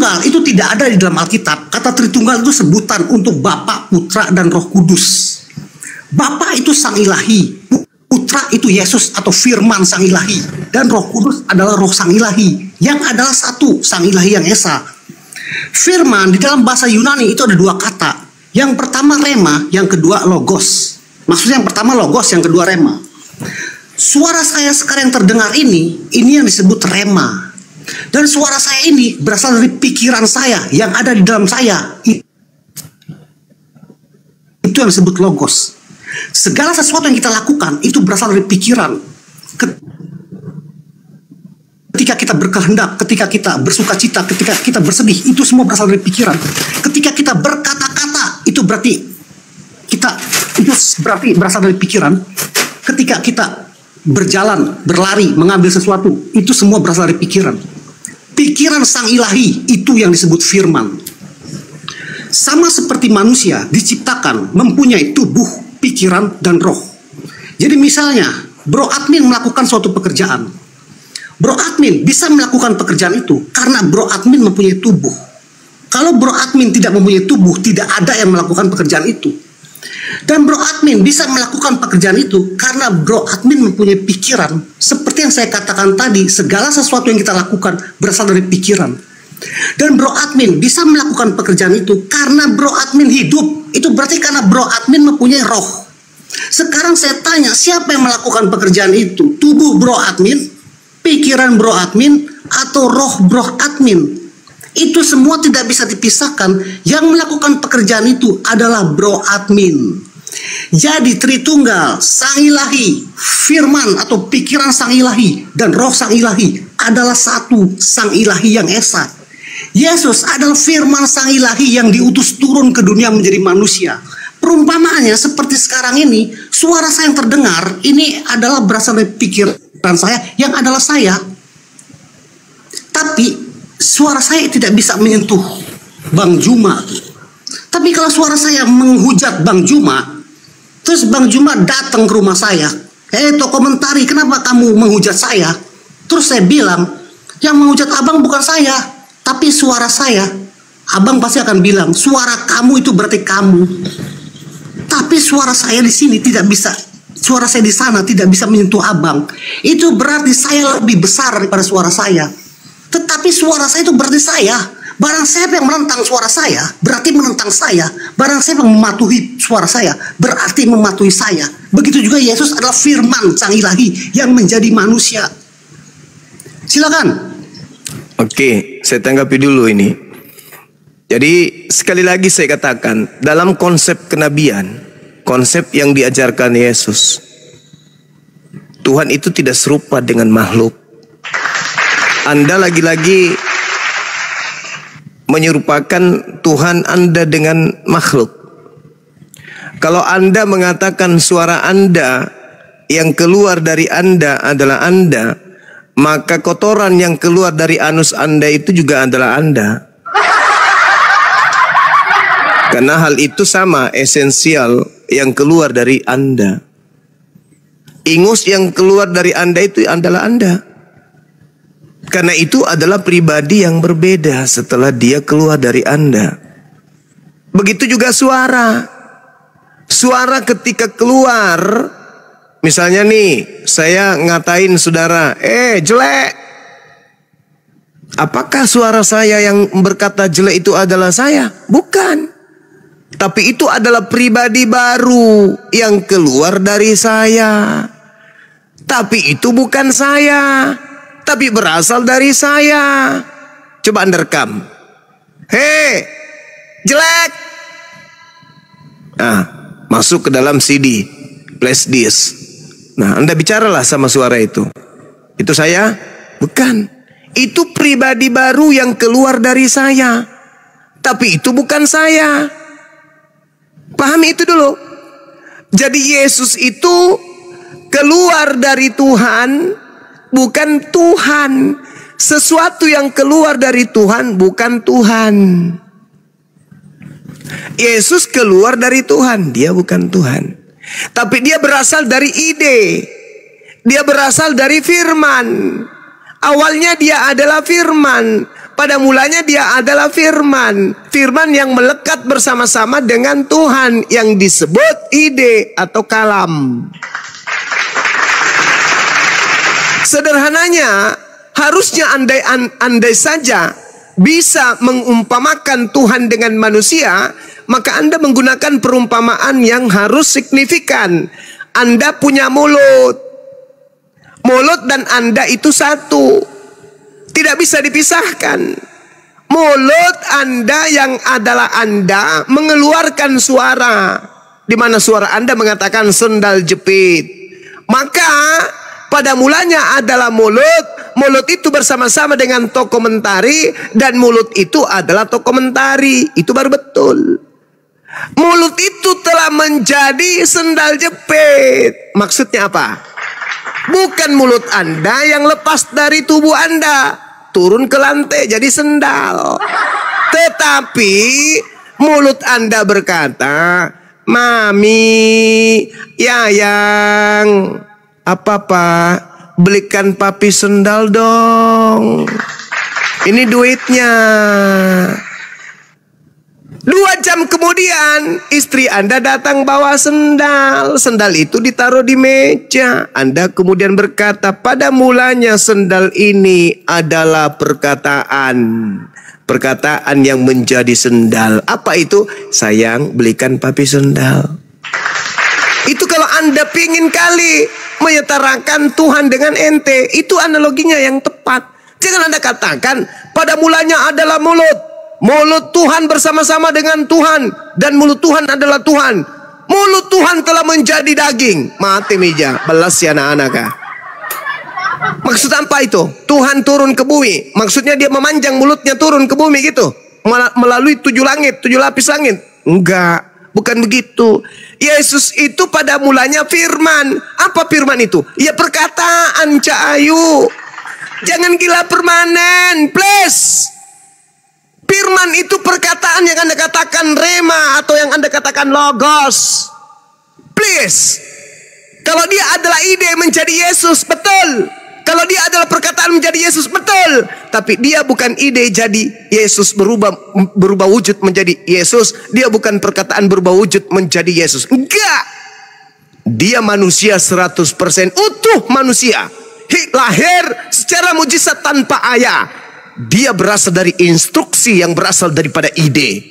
Tritunggal itu tidak ada di dalam Alkitab. Kata Tritunggal itu sebutan untuk Bapa, Putra, dan Roh Kudus. Bapa itu Sang Ilahi, Putra itu Yesus atau Firman Sang Ilahi, dan Roh Kudus adalah Roh Sang Ilahi yang adalah satu, Sang Ilahi yang Esa. Firman di dalam bahasa Yunani itu ada dua kata. Yang pertama rema, yang kedua logos. Maksudnya yang pertama logos, yang kedua rema. Suara saya sekarang yang terdengar ini yang disebut rema. Dan suara saya ini berasal dari pikiran saya yang ada di dalam saya. Itu yang disebut logos. Segala sesuatu yang kita lakukan itu berasal dari pikiran. Ketika kita berkehendak, ketika kita bersuka cita, ketika kita bersedih, itu semua berasal dari pikiran. Ketika kita berkata-kata, itu berarti berasal dari pikiran. Ketika kita berjalan, berlari, mengambil sesuatu, itu semua berasal dari pikiran. Pikiran Sang Ilahi itu yang disebut firman. Sama seperti manusia diciptakan mempunyai tubuh, pikiran, dan roh. Jadi misalnya Bro Admin melakukan suatu pekerjaan, Bro Admin bisa melakukan pekerjaan itu karena Bro Admin mempunyai tubuh. Kalau Bro Admin tidak mempunyai tubuh, tidak ada yang melakukan pekerjaan itu. Dan Bro Admin bisa melakukan pekerjaan itu karena Bro Admin mempunyai pikiran. Seperti yang saya katakan tadi, segala sesuatu yang kita lakukan berasal dari pikiran. Dan Bro Admin bisa melakukan pekerjaan itu karena Bro Admin hidup. Itu berarti karena Bro Admin mempunyai roh. Sekarang saya tanya, siapa yang melakukan pekerjaan itu? Tubuh Bro Admin, pikiran Bro Admin, atau roh Bro Admin? Itu semua tidak bisa dipisahkan. Yang melakukan pekerjaan itu adalah Bro Admin. Jadi Tritunggal, Sang Ilahi, firman atau pikiran Sang Ilahi, dan roh Sang Ilahi adalah satu, Sang Ilahi yang Esa. Yesus adalah firman Sang Ilahi yang diutus turun ke dunia menjadi manusia. Perumpamaannya seperti sekarang ini, suara saya yang terdengar ini adalah berasal dari pikiran saya yang adalah saya. Tapi suara saya tidak bisa menyentuh Bang Juma. Tapi kalau suara saya menghujat Bang Juma, terus Bang Juma datang ke rumah saya, toko Mentari, kenapa kamu menghujat saya? Terus saya bilang, yang menghujat abang bukan saya, tapi suara saya. Abang pasti akan bilang, suara kamu itu berarti kamu. Tapi suara saya di sini tidak bisa, suara saya di sana tidak bisa menyentuh abang. Itu berarti saya lebih besar daripada suara saya. Tetapi suara saya itu berarti saya. Barang siapa yang menentang suara saya, berarti menentang saya. Barang siapa yang mematuhi suara saya, berarti mematuhi saya. Begitu juga Yesus adalah firman Sang Ilahi yang menjadi manusia. Silakan. Oke, saya tanggapi dulu ini. Jadi sekali lagi saya katakan, dalam konsep kenabian, konsep yang diajarkan Yesus, Tuhan itu tidak serupa dengan makhluk. Anda lagi-lagi menyerupakan Tuhan Anda dengan makhluk. Kalau Anda mengatakan suara Anda yang keluar dari Anda adalah Anda, maka kotoran yang keluar dari anus Anda itu juga adalah Anda. Karena hal itu sama, esensial yang keluar dari Anda. Ingus yang keluar dari Anda itu adalah Anda. Karena itu adalah pribadi yang berbeda setelah dia keluar dari Anda. Begitu juga suara. Suara ketika keluar, misalnya nih, saya ngatain saudara, jelek. Apakah suara saya yang berkata jelek itu adalah saya? Bukan. Tapi itu adalah pribadi baru yang keluar dari saya. Tapi itu bukan saya, tapi berasal dari saya. Coba Anda rekam. Hei, jelek. Nah, masuk ke dalam CD, flash disk. Nah, Anda bicaralah sama suara itu. Itu saya? Bukan. Itu pribadi baru yang keluar dari saya. Tapi itu bukan saya. Pahami itu dulu. Jadi Yesus itu keluar dari Tuhan, bukan Tuhan. Sesuatu yang keluar dari Tuhan bukan Tuhan. Yesus keluar dari Tuhan, dia bukan Tuhan. Tapi dia berasal dari ide. Dia berasal dari firman. Awalnya dia adalah firman. pada mulanya dia adalah firman. Firman yang melekat bersama-sama dengan Tuhan, yang disebut ide atau kalam. Sederhananya, harusnya andai saja bisa mengumpamakan Tuhan dengan manusia, maka Anda menggunakan perumpamaan yang harus signifikan. Anda punya mulut. Mulut dan Anda itu satu. Tidak bisa dipisahkan. Mulut Anda yang adalah Anda mengeluarkan suara, di mana suara Anda mengatakan sendal jepit. Maka pada mulanya adalah mulut. Mulut itu bersama-sama dengan tokoh mentari, dan mulut itu adalah tokoh mentari. Itu baru betul. Mulut itu telah menjadi sendal jepit. Maksudnya apa? Bukan mulut Anda yang lepas dari tubuh Anda, turun ke lantai jadi sendal. Tetapi mulut Anda berkata, Mami, Yayang, apa Pak? Belikan papi sendal dong. Ini duitnya. 2 jam kemudian istri Anda datang bawa sendal. Sendal itu ditaruh di meja. Anda kemudian berkata, pada mulanya sendal ini adalah perkataan. Perkataan yang menjadi sendal. Apa itu? Sayang, belikan papi sendal. Itu kalau Anda pingin kali menyetarakan Tuhan dengan ente. Itu analoginya yang tepat. Jangan Anda katakan pada mulanya adalah mulut. Mulut Tuhan bersama-sama dengan Tuhan, dan mulut Tuhan adalah Tuhan. Mulut Tuhan telah menjadi daging. Mati meja, belas ya anak-anak. Maksud apa itu? Tuhan turun ke bumi. Maksudnya dia memanjang mulutnya turun ke bumi gitu, melalui 7 langit, 7 lapis langit. Enggak, bukan begitu. Yesus itu pada mulanya firman. Apa firman itu? Ya perkataan, Cak Ayu. Jangan gila permanen, please. Firman itu perkataan yang Anda katakan rema, atau yang Anda katakan logos. Please. Kalau dia adalah ide menjadi Yesus, betul. Kalau dia adalah perkataan menjadi Yesus, betul. Tapi dia bukan ide jadi Yesus berubah wujud menjadi Yesus. Dia bukan perkataan berubah wujud menjadi Yesus. Enggak. Dia manusia 100% utuh manusia. Lahir secara mujizat tanpa ayah. Dia berasal dari instruksi yang berasal daripada ide.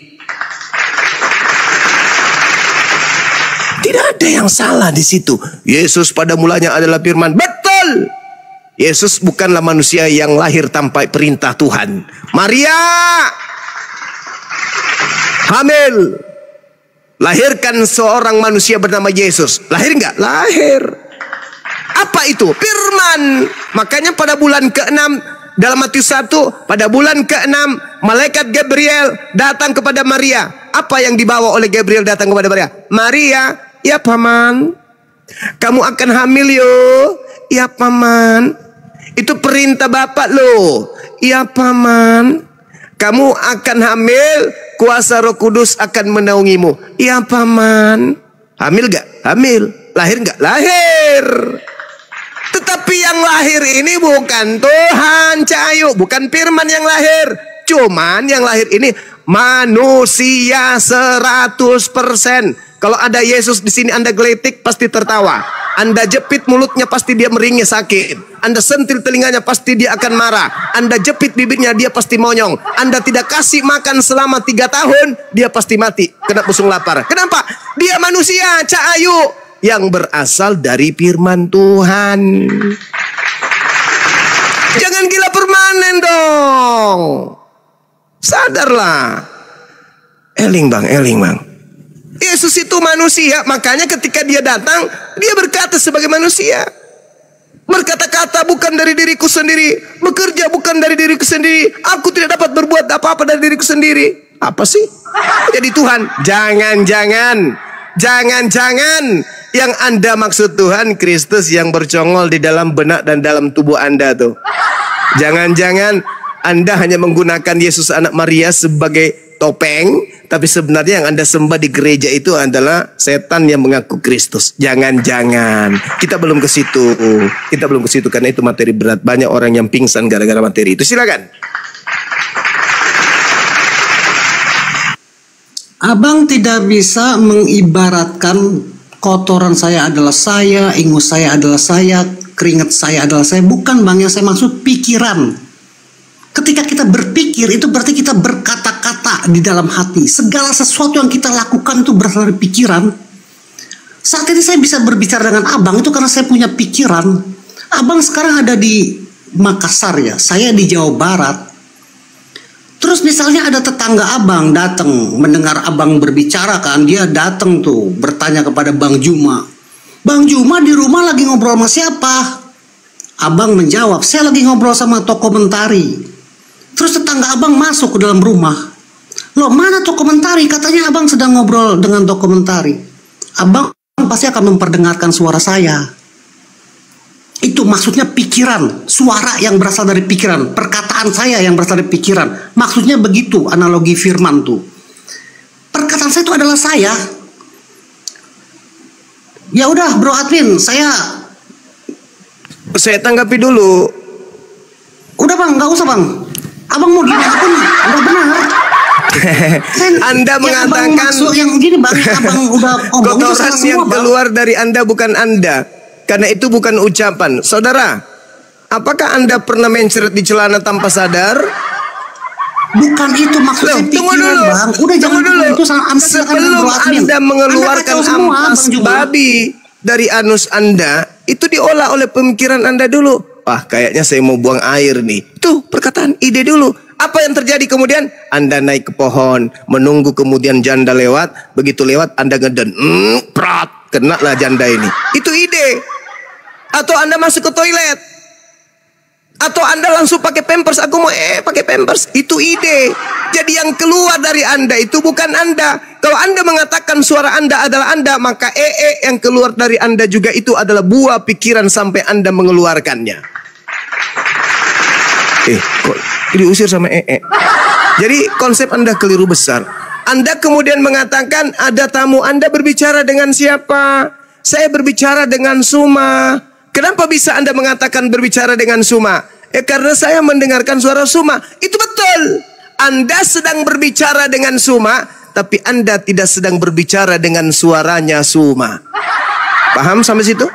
Tidak ada yang salah di situ. Yesus pada mulanya adalah firman. Betul. Yesus bukanlah manusia yang lahir tanpa perintah Tuhan. Maria hamil, lahirkan seorang manusia bernama Yesus. Lahir enggak? Lahir. Apa itu? Firman. Makanya pada bulan ke-6 dalam Matius 1, pada bulan ke-6 malaikat Gabriel datang kepada Maria. Apa yang dibawa oleh Gabriel datang kepada Maria? Maria, ya paman, kamu akan hamil yo. Ya paman, itu perintah Bapak loh. Ya paman, kamu akan hamil, kuasa Roh Kudus akan menaungimu. Ya paman. Hamil gak? Hamil. Lahir gak? Lahir. Tetapi yang lahir ini bukan Tuhan, Cahayu, bukan firman yang lahir. Cuman yang lahir ini manusia 100%. Kalau ada Yesus di sini Anda geletik pasti tertawa. Anda jepit mulutnya pasti dia meringis sakit. Anda sentil telinganya pasti dia akan marah. Anda jepit bibirnya dia pasti monyong. Anda tidak kasih makan selama 3 tahun, dia pasti mati kena busung lapar. Kenapa? Dia manusia, Cahayu, yang berasal dari firman Tuhan. Jangan gila permanen dong. Sadarlah. Eling bang. Yesus itu manusia. Makanya ketika dia datang, dia berkata sebagai manusia. Berkata-kata bukan dari diriku sendiri. Bekerja bukan dari diriku sendiri. Aku tidak dapat berbuat apa-apa dari diriku sendiri. Apa sih? Jadi Tuhan. Jangan yang Anda maksud Tuhan Kristus yang bercongol di dalam benak dan dalam tubuh Anda tuh. Jangan-jangan Anda hanya menggunakan Yesus anak Maria sebagai topeng, tapi sebenarnya yang Anda sembah di gereja itu adalah setan yang mengaku Kristus. Jangan-jangan. Kita belum ke situ karena itu materi berat. Banyak orang yang pingsan gara-gara materi itu. Silakan. Abang tidak bisa mengibaratkan kotoran saya adalah saya, ingus saya adalah saya, keringat saya adalah saya. Bukan Bang, yang saya maksud pikiran. Ketika kita berpikir, itu berarti kita berkata-kata di dalam hati. Segala sesuatu yang kita lakukan itu berasal dari pikiran. Saat ini saya bisa berbicara dengan abang itu karena saya punya pikiran. Abang sekarang ada di Makassar ya, saya di Jawa Barat. Terus misalnya ada tetangga abang datang mendengar abang berbicara kan, dia datang tuh bertanya kepada Bang Juma. Bang Juma di rumah lagi ngobrol sama siapa? Abang menjawab, saya lagi ngobrol sama toko mentari. Terus tetangga abang masuk ke dalam rumah. Loh, mana toko mentari? Katanya abang sedang ngobrol dengan toko mentari. Abang pasti akan memperdengarkan suara saya. Itu maksudnya pikiran, suara yang berasal dari pikiran, perkataan saya yang berasal dari pikiran. Maksudnya begitu analogi firman tuh. Perkataan saya itu adalah saya. Ya udah Bro Admin, saya tanggapi dulu. Udah Bang, nggak usah Bang. Abang mau gimana pun udah benar. Anda mengatakan yang gini Bang, abang udah kotoran yang keluar dari Anda bukan Anda, karena itu bukan ucapan. Saudara, apakah Anda pernah mencret di celana tanpa sadar? Bukan itu maksudnya. Tunggu dulu, Bang. Udah jangan dulu. Itu sebelum Anda mengeluarkan ampas babi dari anus Anda, itu diolah oleh pemikiran Anda dulu. Wah, kayaknya saya mau buang air nih. Tuh, perkataan ide dulu. Apa yang terjadi kemudian? Anda naik ke pohon, menunggu kemudian janda lewat. Begitu lewat, Anda ngeden. Prat, kena lah janda ini. Itu ide. Atau Anda masuk ke toilet. Atau Anda langsung pakai pampers. Aku mau pakai pampers. Itu ide. Jadi yang keluar dari Anda itu bukan Anda. Kalau Anda mengatakan suara Anda adalah Anda, maka yang keluar dari Anda juga itu adalah buah pikiran sampai Anda mengeluarkannya. Kok diusir sama Jadi konsep Anda keliru besar. Anda kemudian mengatakan ada tamu, Anda berbicara dengan siapa? Saya berbicara dengan Suma. Kenapa bisa Anda mengatakan berbicara dengan Suma? Karena saya mendengarkan suara Suma. Itu betul. Anda sedang berbicara dengan Suma, tapi Anda tidak sedang berbicara dengan suaranya Suma. Paham sampai situ?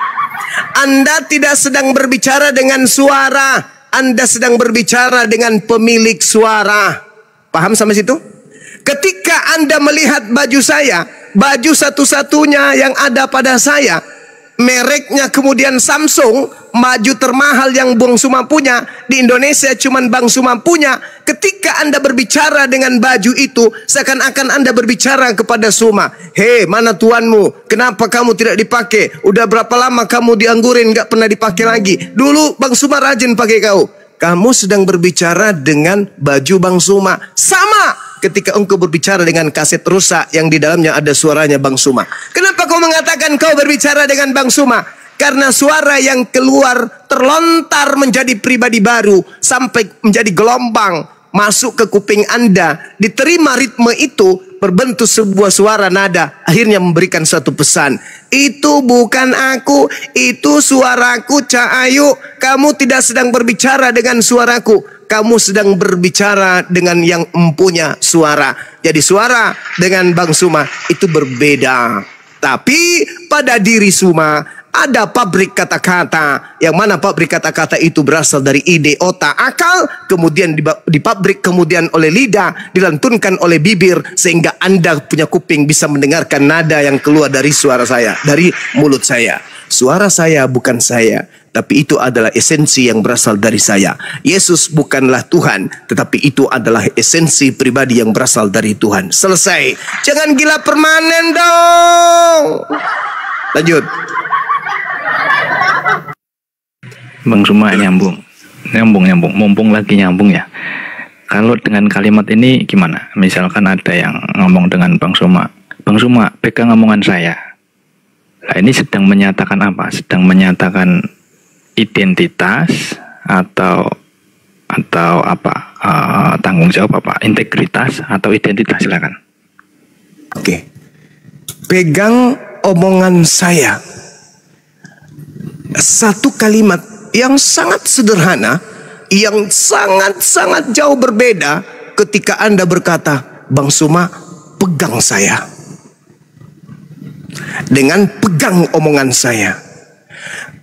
Anda tidak sedang berbicara dengan suara, Anda sedang berbicara dengan pemilik suara. Paham sampai situ? Ketika Anda melihat baju saya, baju satu-satunya yang ada pada saya, mereknya kemudian Samsung, baju termahal yang Bang Suma punya, di Indonesia cuman Bang Suma punya. Ketika Anda berbicara dengan baju itu, seakan-akan Anda berbicara kepada Suma. Hei, mana tuanmu? Kenapa kamu tidak dipakai? Udah berapa lama kamu dianggurin gak pernah dipakai lagi? Dulu Bang Suma rajin pakai kau. Kamu sedang berbicara dengan baju Bang Suma. Sama ketika engkau berbicara dengan kaset rusak yang di dalamnya ada suaranya Bang Suma. Kenapa kau mengatakan kau berbicara dengan Bang Suma? Karena suara yang keluar terlontar menjadi pribadi baru sampai menjadi gelombang masuk ke kuping Anda, diterima ritme itu, berbentuk sebuah suara nada, akhirnya memberikan suatu pesan. Itu bukan aku, itu suaraku Cak Ayu. Kamu tidak sedang berbicara dengan suaraku, kamu sedang berbicara dengan yang mempunyai suara. Jadi suara dengan Bang Suma itu berbeda. Tapi pada diri Suma ada pabrik kata-kata, yang mana pabrik kata-kata itu berasal dari ide, otak, akal, kemudian dipabrik kemudian oleh lidah, dilantunkan oleh bibir, sehingga Anda punya kuping bisa mendengarkan nada yang keluar dari suara saya, dari mulut saya. Suara saya bukan saya, tapi itu adalah esensi yang berasal dari saya. Yesus bukanlah Tuhan, tetapi itu adalah esensi pribadi yang berasal dari Tuhan. Selesai. Jangan gila permanen dong. Lanjut. Bang Suma nyambung, mumpung lagi nyambung ya. Kalau dengan kalimat ini gimana? Misalkan ada yang ngomong dengan Bang Suma, pegang omongan saya. Nah ini sedang menyatakan apa? Sedang menyatakan identitas atau apa? Tanggung jawab apa? Integritas atau identitas, silakan. Oke. Pegang omongan saya. Satu kalimat yang sangat sederhana, yang sangat-sangat jauh berbeda ketika Anda berkata, Bang Suma, pegang saya. Dengan pegang omongan saya.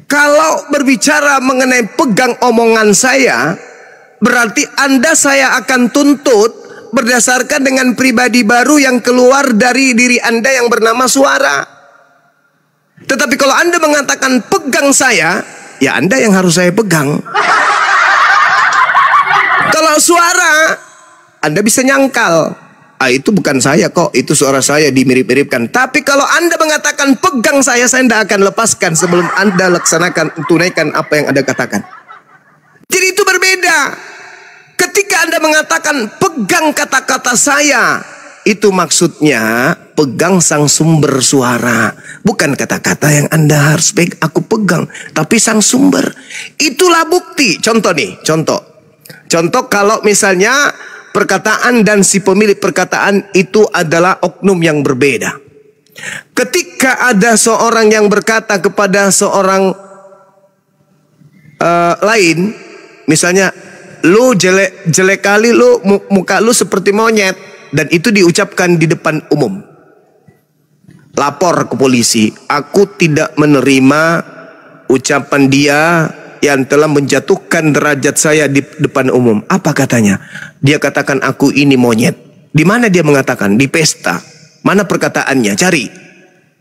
Kalau berbicara mengenai pegang omongan saya, berarti Anda saya akan tuntut berdasarkan dengan pribadi baru yang keluar dari diri Anda yang bernama suara. Tetapi kalau Anda mengatakan pegang saya, ya Anda yang harus saya pegang. Kalau suara, Anda bisa nyangkal. Itu bukan saya kok, itu suara saya dimirip-miripkan. Tapi kalau Anda mengatakan pegang saya tidak akan lepaskan sebelum Anda tunaikan apa yang Anda katakan. Jadi itu berbeda. Ketika Anda mengatakan pegang kata-kata saya, itu maksudnya pegang sang sumber suara. Bukan kata-kata yang Anda harus aku pegang, tapi sang sumber. Itulah bukti. Contoh nih, contoh kalau misalnya perkataan dan si pemilik perkataan itu adalah oknum yang berbeda. Ketika ada seorang yang berkata kepada seorang lain, misalnya, lu jelek kali, lu muka lu seperti monyet, dan itu diucapkan di depan umum. Lapor ke polisi, aku tidak menerima ucapan dia yang telah menjatuhkan derajat saya di depan umum. Apa katanya? Dia katakan aku ini monyet. Di mana dia mengatakan? Di pesta. Mana perkataannya? Cari.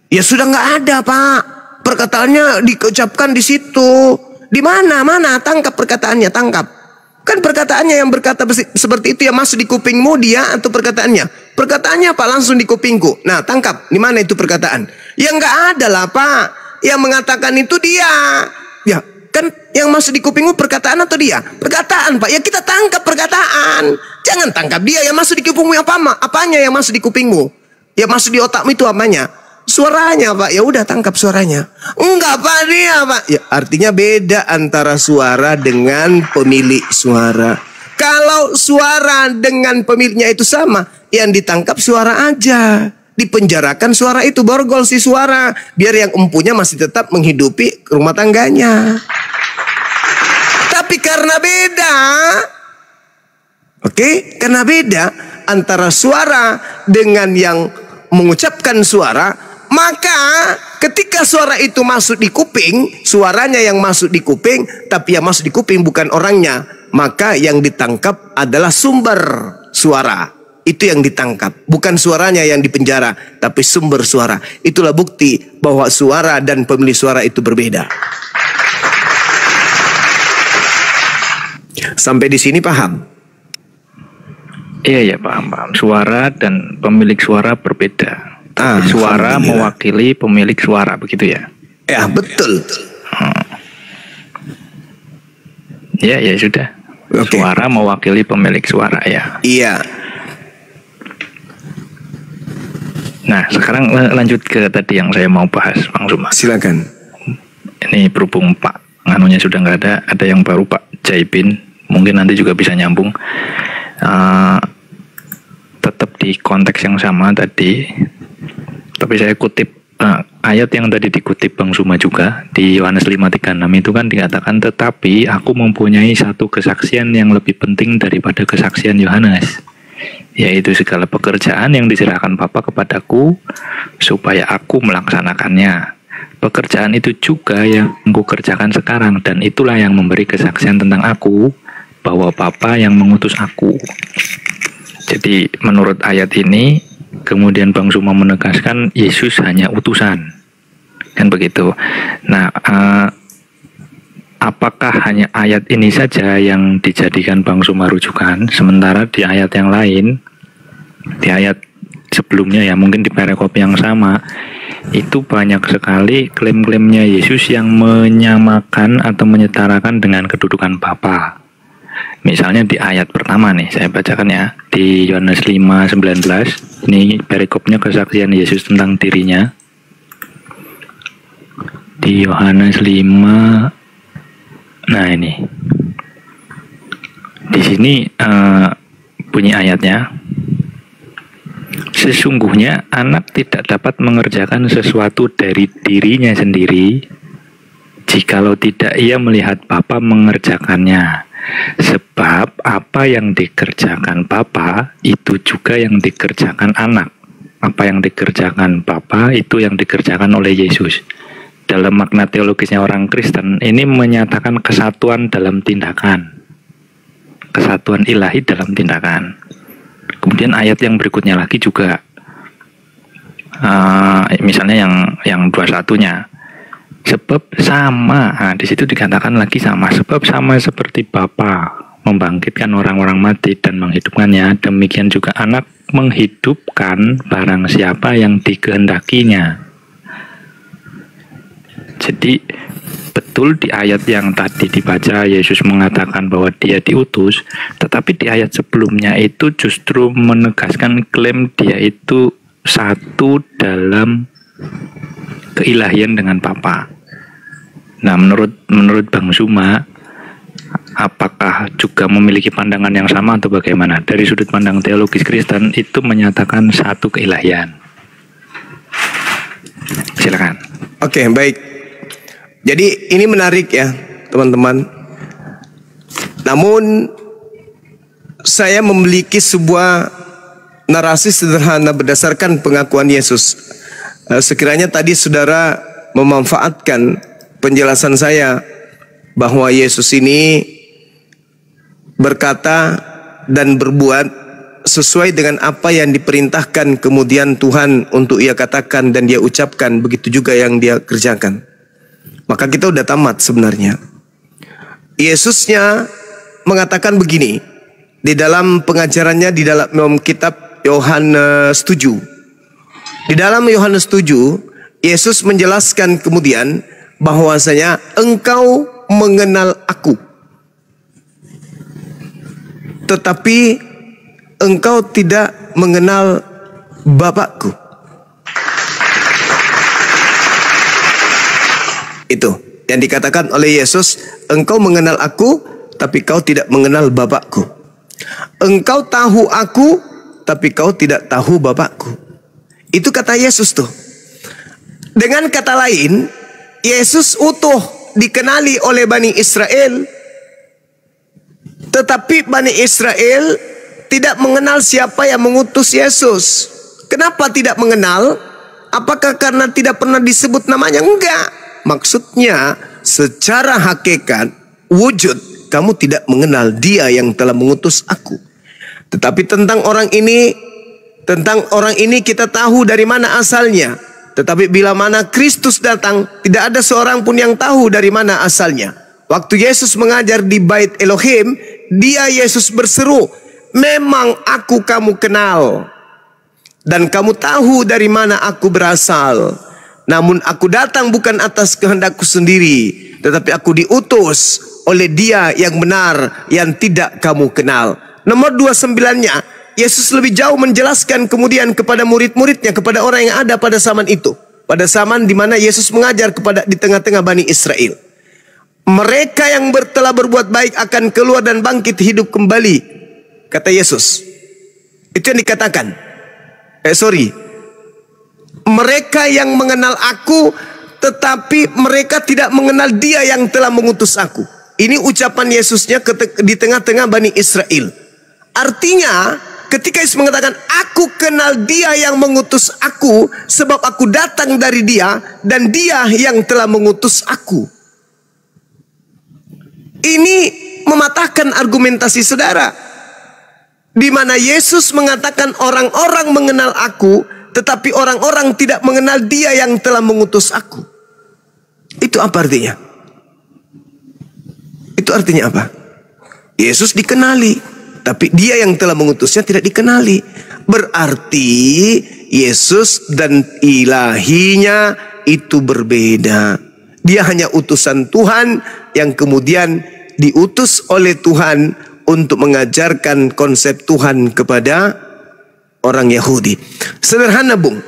Ya sudah nggak ada, Pak. Perkataannya diucapkan di situ. Di mana? Mana? Tangkap perkataannya, tangkap. Kan perkataannya yang berkata seperti itu yang masuk di kupingmu dia atau perkataannya? Perkataannya Pak langsung di kupingku. Nah, tangkap. Di mana itu perkataan? Ya nggak ada lah, Pak. Yang mengatakan itu dia. Ya. Kan yang masuk di kupingmu perkataan atau dia? Perkataan, Pak. Ya kita tangkap perkataan. Jangan tangkap dia yang masuk di kupingmu. Apanya yang masuk di kupingmu? Yang masuk di otakmu itu apanya? Suaranya, Pak. Ya udah tangkap suaranya. Enggak, Pak, dia, Pak. Ya artinya beda antara suara dengan pemilik suara. Kalau suara dengan pemiliknya itu sama, yang ditangkap suara aja. Dipenjarakan suara itu, borgol si suara, biar yang empunya masih tetap menghidupi rumah tangganya. Tapi karena beda, karena beda antara suara dengan yang mengucapkan suara, maka ketika suara itu masuk di kuping, suaranya yang masuk di kuping, tapi yang masuk di kuping bukan orangnya, maka yang ditangkap adalah sumber suara. Itu yang ditangkap, bukan suaranya yang dipenjara, tapi sumber suara. Itulah bukti bahwa suara dan pemilik suara itu berbeda. Sampai di sini paham? Iya, paham. Suara dan pemilik suara berbeda. Suara mewakili pemilik suara, begitu ya? Ya, betul. Ya sudah. Okay. Suara mewakili pemilik suara, ya. Iya. Nah, sekarang lanjut ke tadi yang saya mau bahas, Bang Suma. Silakan. Ini berhubung Pak nganunya sudah nggak ada yang baru Pak Jaipin, mungkin nanti juga bisa nyambung. Tetap di konteks yang sama tadi, tapi saya kutip ayat yang tadi dikutip Bang Suma juga di Yohanes 5:36 itu kan dikatakan, tetapi aku mempunyai satu kesaksian yang lebih penting daripada kesaksian Yohanes, yaitu segala pekerjaan yang diserahkan Bapa kepadaku supaya aku melaksanakannya. Pekerjaan itu juga yang aku kerjakan sekarang, dan itulah yang memberi kesaksian tentang aku bahwa Bapa yang mengutus aku. Jadi menurut ayat ini kemudian Bang Suma menegaskan Yesus hanya utusan, kan begitu. Nah, apakah hanya ayat ini saja yang dijadikan Bang Suma rujukan, sementara di ayat yang lain, di ayat sebelumnya ya mungkin di perikop yang sama, itu banyak sekali klaim-klaimnya Yesus yang menyamakan atau menyetarakan dengan kedudukan Bapa. Misalnya di ayat pertama nih, saya bacakan ya, di Yohanes 5:19, ini perikopnya kesaksian Yesus tentang dirinya. Di Yohanes 5, nah ini, di sini bunyi ayatnya, sesungguhnya anak tidak dapat mengerjakan sesuatu dari dirinya sendiri jikalau tidak ia melihat Bapa mengerjakannya. Sebab apa yang dikerjakan Bapa itu juga yang dikerjakan anak. apa yang dikerjakan Bapa itu yang dikerjakan oleh Yesus. Dalam makna teologisnya orang Kristen, ini menyatakan kesatuan dalam tindakan, kesatuan ilahi dalam tindakan. Kemudian ayat yang berikutnya lagi juga, misalnya yang 21-nya, sebab sama, di situ dikatakan lagi sama, sebab sama seperti Bapa membangkitkan orang-orang mati dan menghidupkannya, demikian juga Anak menghidupkan barang siapa yang dikehendakinya. Jadi betul di ayat yang tadi dibaca Yesus mengatakan bahwa dia diutus, tetapi di ayat sebelumnya itu justru menegaskan klaim dia itu satu dalam keilahian dengan Bapa. Nah, menurut Bang Suma, apakah juga memiliki pandangan yang sama atau bagaimana? Dari sudut pandang teologis Kristen itu menyatakan satu keilahian. Silakan. Oke, baik. Jadi ini menarik ya, teman-teman. Namun saya memiliki sebuah narasi sederhana berdasarkan pengakuan Yesus. Sekiranya tadi saudara memanfaatkan penjelasan saya bahwa Yesus ini berkata dan berbuat sesuai dengan apa yang diperintahkan kemudian Tuhan untuk ia katakan dan dia ucapkan, begitu juga yang dia kerjakan. Maka kita udah tamat sebenarnya. Yesusnya mengatakan begini di dalam pengajarannya di dalam kitab Yohanes 7. Di dalam Yohanes 7, Yesus menjelaskan kemudian bahwasanya engkau mengenal aku, tetapi engkau tidak mengenal Bapakku. Itu yang dikatakan oleh Yesus, engkau mengenal aku, tapi kau tidak mengenal Bapakku. Engkau tahu aku, tapi kau tidak tahu Bapakku. Itu kata Yesus tuh. Dengan kata lain, Yesus utuh dikenali oleh Bani Israel, tetapi Bani Israel tidak mengenal siapa yang mengutus Yesus. Kenapa tidak mengenal? Apakah karena tidak pernah disebut namanya? Enggak. Maksudnya secara hakikat wujud kamu tidak mengenal dia yang telah mengutus aku. Tetapi tentang orang ini kita tahu dari mana asalnya. Tetapi bila mana Kristus datang, tidak ada seorang pun yang tahu dari mana asalnya. Waktu Yesus mengajar di Bait Elohim, dia Yesus berseru, memang aku kamu kenal, dan kamu tahu dari mana aku berasal. Namun aku datang bukan atas kehendakku sendiri, tetapi aku diutus oleh dia yang benar, yang tidak kamu kenal. Nomor 29-nya, Yesus lebih jauh menjelaskan kemudian kepada murid-muridnya, kepada orang yang ada pada zaman itu. Pada zaman di mana Yesus mengajar di tengah-tengah Bani Israel. Mereka yang telah berbuat baik akan keluar dan bangkit hidup kembali, kata Yesus. Itu yang dikatakan. Mereka yang mengenal aku, tetapi mereka tidak mengenal dia yang telah mengutus aku. Ini ucapan Yesusnya di tengah-tengah Bani Israel. Artinya, ketika Yesus mengatakan, aku kenal dia yang mengutus aku, sebab aku datang dari dia, dan dia yang telah mengutus aku. Ini mematahkan argumentasi saudara. Di mana Yesus mengatakan orang-orang mengenal aku, tetapi orang-orang tidak mengenal dia yang telah mengutus aku. Itu apa artinya? Itu artinya apa? Yesus dikenali, tapi dia yang telah mengutusnya tidak dikenali. Berarti Yesus dan ilahinya itu berbeda. Dia hanya utusan Tuhan yang kemudian diutus oleh Tuhan untuk mengajarkan konsep Tuhan kepada orang Yahudi. Sederhana, Bung.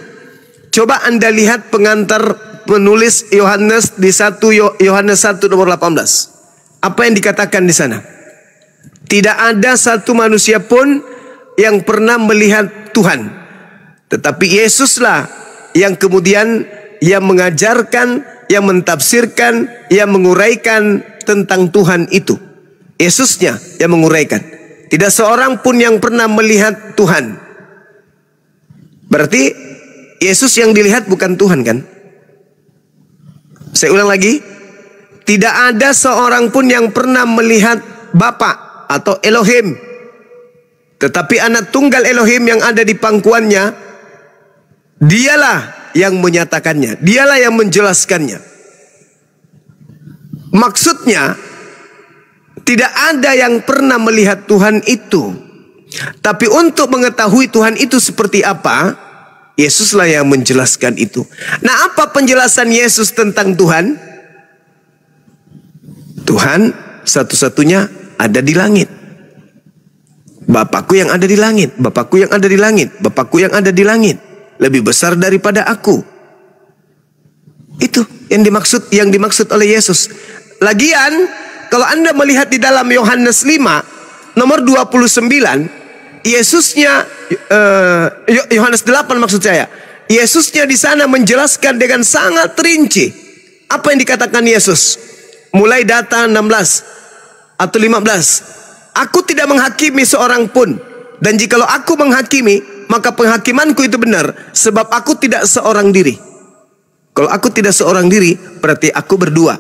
Coba Anda lihat pengantar penulis Yohanes di 1 Yohanes 1 nomor 18. Apa yang dikatakan di sana? Tidak ada satu manusia pun yang pernah melihat Tuhan, tetapi Yesuslah yang kemudian yang mengajarkan, yang mentafsirkan, yang menguraikan tentang Tuhan itu. Yesusnya yang menguraikan. Tidak seorang pun yang pernah melihat Tuhan. Berarti Yesus yang dilihat bukan Tuhan kan? Saya ulang lagi. Tidak ada seorang pun yang pernah melihat Bapa atau Elohim. Tetapi anak tunggal Elohim yang ada di pangkuannya, dialah yang menyatakannya, dialah yang menjelaskannya. Maksudnya, tidak ada yang pernah melihat Tuhan itu. Tapi untuk mengetahui Tuhan itu seperti apa, Yesuslah yang menjelaskan itu. Nah, apa penjelasan Yesus tentang Tuhan? Tuhan satu-satunya ada di langit. Bapakku yang ada di langit, Bapakku yang ada di langit, Bapakku yang ada di langit, lebih besar daripada aku. Itu yang dimaksud oleh Yesus. Lagian, kalau Anda melihat di dalam Yohanes 5 nomor 29, Yesusnya Yohanes 8 maksud saya. Yesusnya di sana menjelaskan dengan sangat rinci apa yang dikatakan Yesus. Mulai data 16 atau 15. Aku tidak menghakimi seorang pun, dan jikalau aku menghakimi, maka penghakimanku itu benar, sebab aku tidak seorang diri. Kalau aku tidak seorang diri, berarti aku berdua.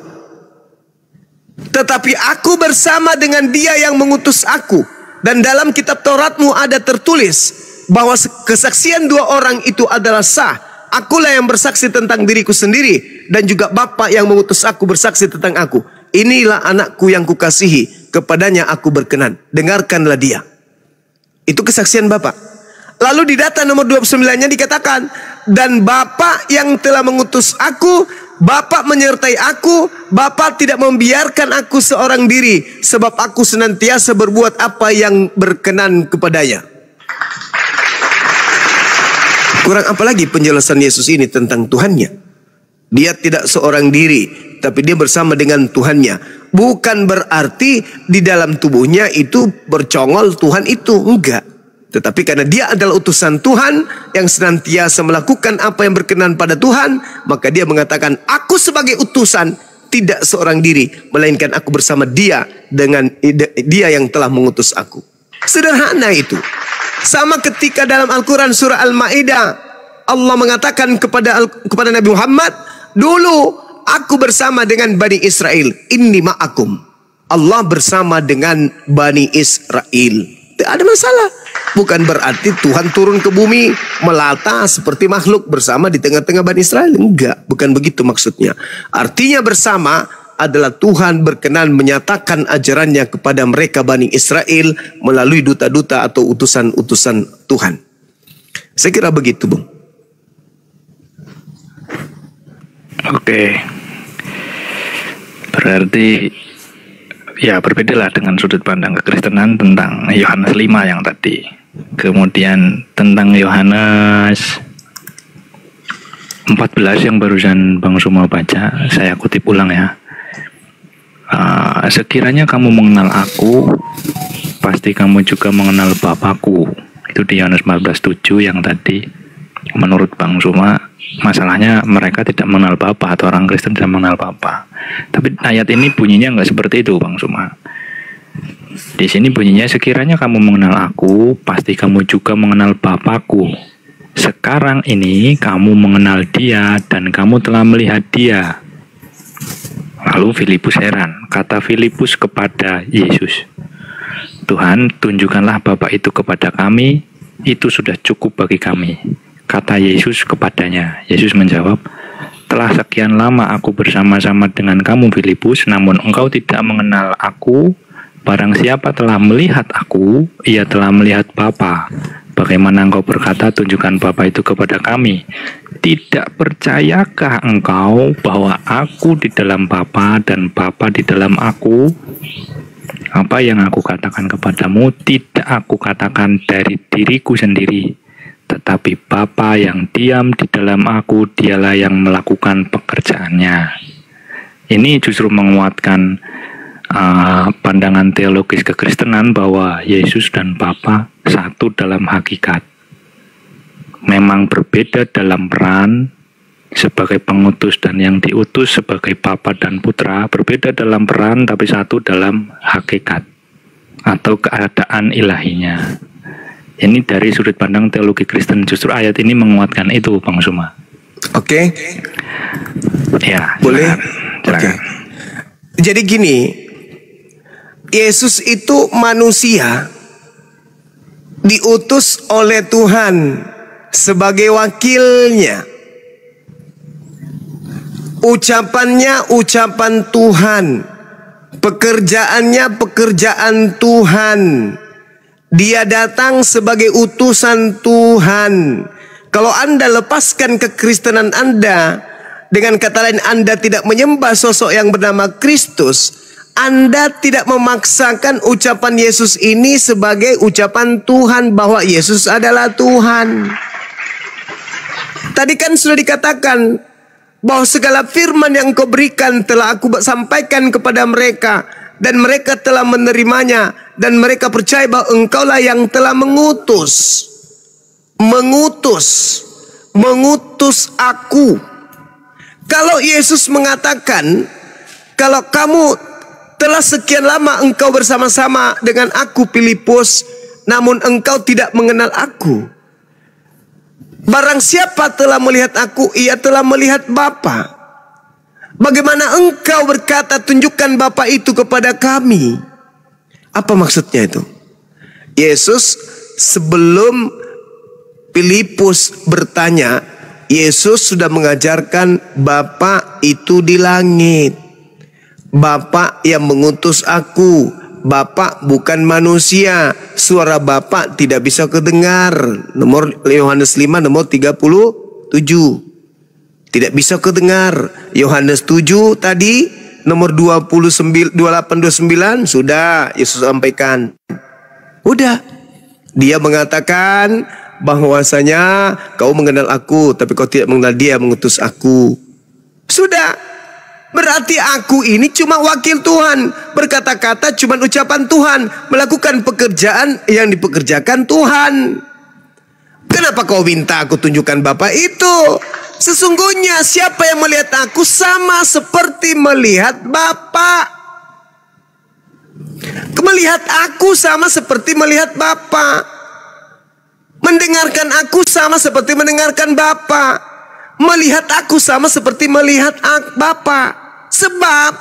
Tetapi aku bersama dengan Dia yang mengutus aku. Dan dalam kitab Tauratmu ada tertulis bahwa kesaksian dua orang itu adalah sah. Akulah yang bersaksi tentang diriku sendiri, dan juga Bapa yang mengutus aku bersaksi tentang aku. Inilah anakku yang kukasihi, kepadanya aku berkenan. Dengarkanlah dia. Itu kesaksian Bapa. Lalu di data nomor 29-nya dikatakan, dan Bapa yang telah mengutus aku, Bapa menyertai aku, Bapa tidak membiarkan aku seorang diri, sebab aku senantiasa berbuat apa yang berkenan kepadanya. Kurang apa lagi penjelasan Yesus ini tentang Tuhannya? Dia tidak seorang diri, tapi dia bersama dengan Tuhannya. Bukan berarti di dalam tubuhnya itu bercongol Tuhan itu, enggak. Tetapi karena dia adalah utusan Tuhan yang senantiasa melakukan apa yang berkenan pada Tuhan, maka dia mengatakan, aku sebagai utusan tidak seorang diri, melainkan aku bersama dia dengan dia yang telah mengutus aku. Sederhana itu. Sama ketika dalam Al-Quran surah Al-Ma'idah, Allah mengatakan kepada Nabi Muhammad, dulu aku bersama dengan Bani Israel, inni ma'akum. Allah bersama dengan Bani Israel. Tidak ada masalah. Bukan berarti Tuhan turun ke bumi melata seperti makhluk bersama di tengah-tengah Bani Israel. Enggak, bukan begitu maksudnya. Artinya bersama adalah Tuhan berkenan menyatakan ajarannya kepada mereka Bani Israel melalui duta-duta atau utusan-utusan Tuhan. Saya kira begitu, Bung. Oke. Berarti ya berbeda dengan sudut pandang kekristenan tentang Yohanes 5 yang tadi. Kemudian tentang Yohanes 14 yang barusan Bang Sumo baca, saya kutip ulang ya. Sekiranya kamu mengenal aku, pasti kamu juga mengenal Bapakku. Itu di Yohanes 14:7 yang tadi. Menurut Bang Suma, masalahnya mereka tidak mengenal Bapa, atau orang Kristen tidak mengenal Bapa. Tapi ayat ini bunyinya nggak seperti itu, Bang Suma. Di sini bunyinya, sekiranya kamu mengenal aku, pasti kamu juga mengenal Bapakku. Sekarang ini kamu mengenal dia dan kamu telah melihat dia. Lalu Filipus heran. Kata Filipus kepada Yesus, Tuhan, tunjukkanlah Bapa itu kepada kami, itu sudah cukup bagi kami. Kata Yesus kepadanya. Yesus menjawab, telah sekian lama aku bersama-sama dengan kamu Filipus, namun engkau tidak mengenal aku. Barang siapa telah melihat aku, ia telah melihat Bapa. Bagaimana engkau berkata, tunjukkan Bapa itu kepada kami? Tidak percayakah engkau bahwa aku di dalam Bapa dan Bapa di dalam aku? Apa yang aku katakan kepadamu, tidak aku katakan dari diriku sendiri, tetapi Bapa yang diam di dalam aku, dialah yang melakukan pekerjaannya. Ini justru menguatkan pandangan teologis kekristenan bahwa Yesus dan Bapa satu dalam hakikat. Memang berbeda dalam peran sebagai pengutus dan yang diutus sebagai Bapa dan Putra, berbeda dalam peran tapi satu dalam hakikat atau keadaan ilahinya. Ini dari sudut pandang teologi Kristen, justru ayat ini menguatkan itu, Bang Suma. Oke. Ya, Boleh? silakan. Oke. Jadi gini, Yesus itu manusia diutus oleh Tuhan sebagai wakilnya. Ucapannya ucapan Tuhan, pekerjaannya pekerjaan Tuhan. Dia datang sebagai utusan Tuhan. Kalau Anda lepaskan kekristenan Anda, dengan kata lain Anda tidak menyembah sosok yang bernama Kristus, Anda tidak memaksakan ucapan Yesus ini sebagai ucapan Tuhan bahwa Yesus adalah Tuhan. Tadi kan sudah dikatakan bahwa segala firman yang Engkau berikan telah Aku sampaikan kepada mereka, dan mereka telah menerimanya, dan mereka percaya bahwa Engkaulah yang telah mengutus Aku. Kalau Yesus mengatakan, kalau kamu telah sekian lama engkau bersama-sama dengan Aku, Filipus, namun engkau tidak mengenal Aku. Barang siapa telah melihat Aku, ia telah melihat Bapa. Bagaimana engkau berkata, tunjukkan Bapa itu kepada kami? Apa maksudnya itu? Yesus sebelum Filipus bertanya, Yesus sudah mengajarkan Bapa itu di langit. Bapa yang mengutus Aku. Bapa bukan manusia. Suara Bapa tidak bisa kedengar. Nomor Yohanes 5 nomor 37. Tidak bisa kedengar. Yohanes 7 tadi nomor 28 29 sudah Yesus sampaikan. Udah. Dia mengatakan bahwasanya kau mengenal Aku, tapi kau tidak mengenal Dia yang mengutus Aku. Sudah. Berarti Aku ini cuma wakil Tuhan. Berkata-kata cuma ucapan Tuhan. Melakukan pekerjaan yang dipekerjakan Tuhan. Kenapa kau minta Aku tunjukkan Bapa itu? Sesungguhnya siapa yang melihat Aku sama seperti melihat Bapa. Melihat Aku sama seperti melihat Bapa. Mendengarkan Aku sama seperti mendengarkan Bapa. Melihat Aku sama seperti melihat Bapa. Sebab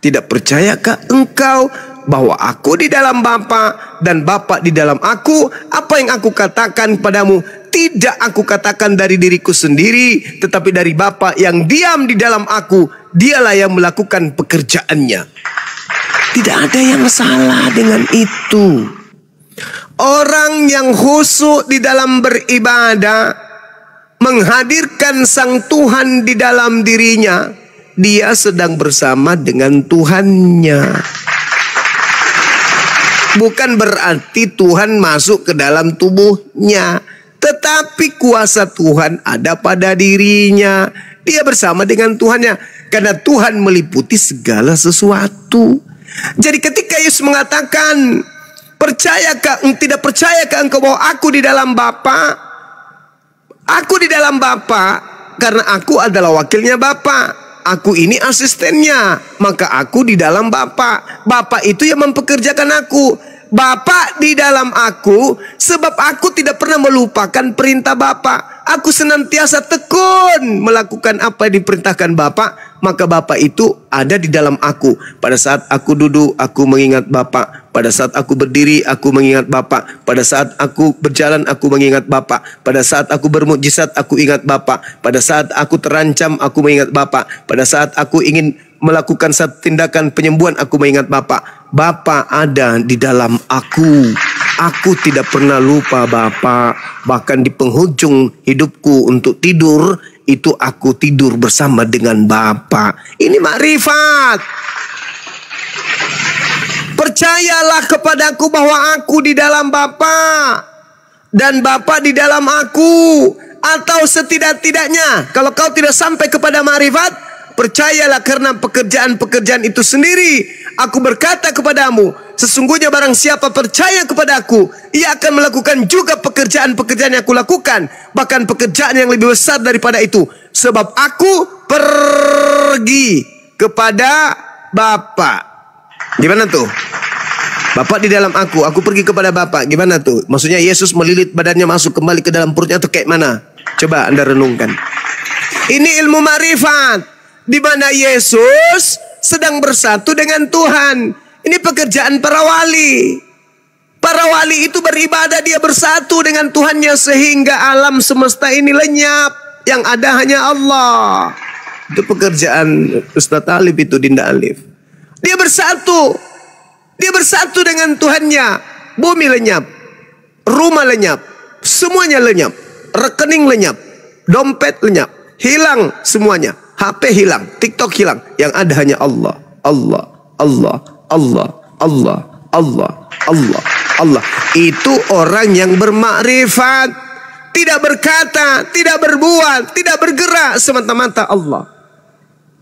tidak percayakah engkau bahwa Aku di dalam Bapa dan Bapa di dalam Aku? Apa yang Aku katakan padamu tidak Aku katakan dari diriku sendiri, tetapi dari Bapa yang diam di dalam Aku. Dialah yang melakukan pekerjaannya. Tidak ada yang salah dengan itu. Orang yang khusyuk di dalam beribadah, menghadirkan Sang Tuhan di dalam dirinya, dia sedang bersama dengan Tuhannya. Bukan berarti Tuhan masuk ke dalam tubuhnya, tetapi kuasa Tuhan ada pada dirinya. Dia bersama dengan Tuhannya, karena Tuhan meliputi segala sesuatu. Jadi ketika Yesus mengatakan, tidak percayakah engkau bahwa Aku di dalam Bapa? Aku di dalam Bapa karena Aku adalah wakilnya Bapa. Aku ini asistennya, maka Aku di dalam Bapa. Bapa itu yang mempekerjakan Aku. Bapa di dalam Aku, sebab Aku tidak pernah melupakan perintah Bapa. Aku senantiasa tekun melakukan apa yang diperintahkan Bapa, maka Bapa itu ada di dalam Aku. Pada saat Aku duduk, Aku mengingat Bapa. Pada saat Aku berdiri, Aku mengingat Bapa. Pada saat Aku berjalan, Aku mengingat Bapa. Pada saat Aku bermukjizat, Aku ingat Bapa. Pada saat Aku terancam, Aku mengingat Bapa. Pada saat Aku ingin melakukan satu tindakan penyembuhan, Aku mengingat Bapa. Bapa ada di dalam Aku. Aku tidak pernah lupa Bapa. Bahkan di penghujung hidupku untuk tidur, itu Aku tidur bersama dengan Bapa. Ini makrifat. Percayalah kepadaku bahwa Aku di dalam Bapa dan Bapa di dalam Aku. Atau setidak-tidaknya, kalau kau tidak sampai kepada makrifat, percayalah karena pekerjaan-pekerjaan itu sendiri. Aku berkata kepadamu, sesungguhnya barang siapa percaya kepada Aku, ia akan melakukan juga pekerjaan-pekerjaan yang Aku lakukan, bahkan pekerjaan yang lebih besar daripada itu. Sebab Aku pergi kepada Bapa. Gimana tuh? Bapak di dalam aku pergi kepada Bapak. Gimana tuh? Maksudnya Yesus melilit badannya masuk kembali ke dalam perutnya atau kayak mana? Coba Anda renungkan. Ini ilmu ma'rifat, di mana Yesus sedang bersatu dengan Tuhan. Ini pekerjaan para wali. Para wali itu beribadah, dia bersatu dengan Tuhannya sehingga alam semesta ini lenyap. Yang ada hanya Allah. Itu pekerjaan Ustadz Alif itu, Dinda Alif. Dia bersatu. Dia bersatu dengan Tuhannya. Bumi lenyap, rumah lenyap, semuanya lenyap, rekening lenyap, dompet lenyap, hilang semuanya, HP hilang, TikTok hilang. Yang ada hanya Allah, Allah, Allah, Allah, Allah, Allah, Allah, Allah. Itu orang yang bermakrifat, tidak berkata, tidak berbuat, tidak bergerak, semata-mata Allah.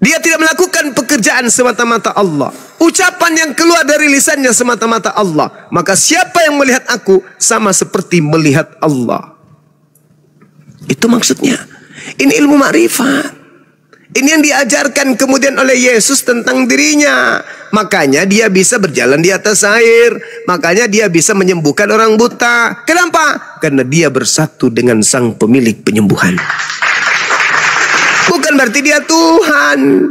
Dia tidak melakukan pekerjaan semata-mata Allah. Ucapan yang keluar dari lisannya semata-mata Allah. Maka siapa yang melihat aku sama seperti melihat Allah. Itu maksudnya. Ini ilmu makrifat. Ini yang diajarkan kemudian oleh Yesus tentang dirinya. Makanya dia bisa berjalan di atas air. Makanya dia bisa menyembuhkan orang buta. Kenapa? Karena dia bersatu dengan sang pemilik penyembuhan. Bukan berarti dia Tuhan.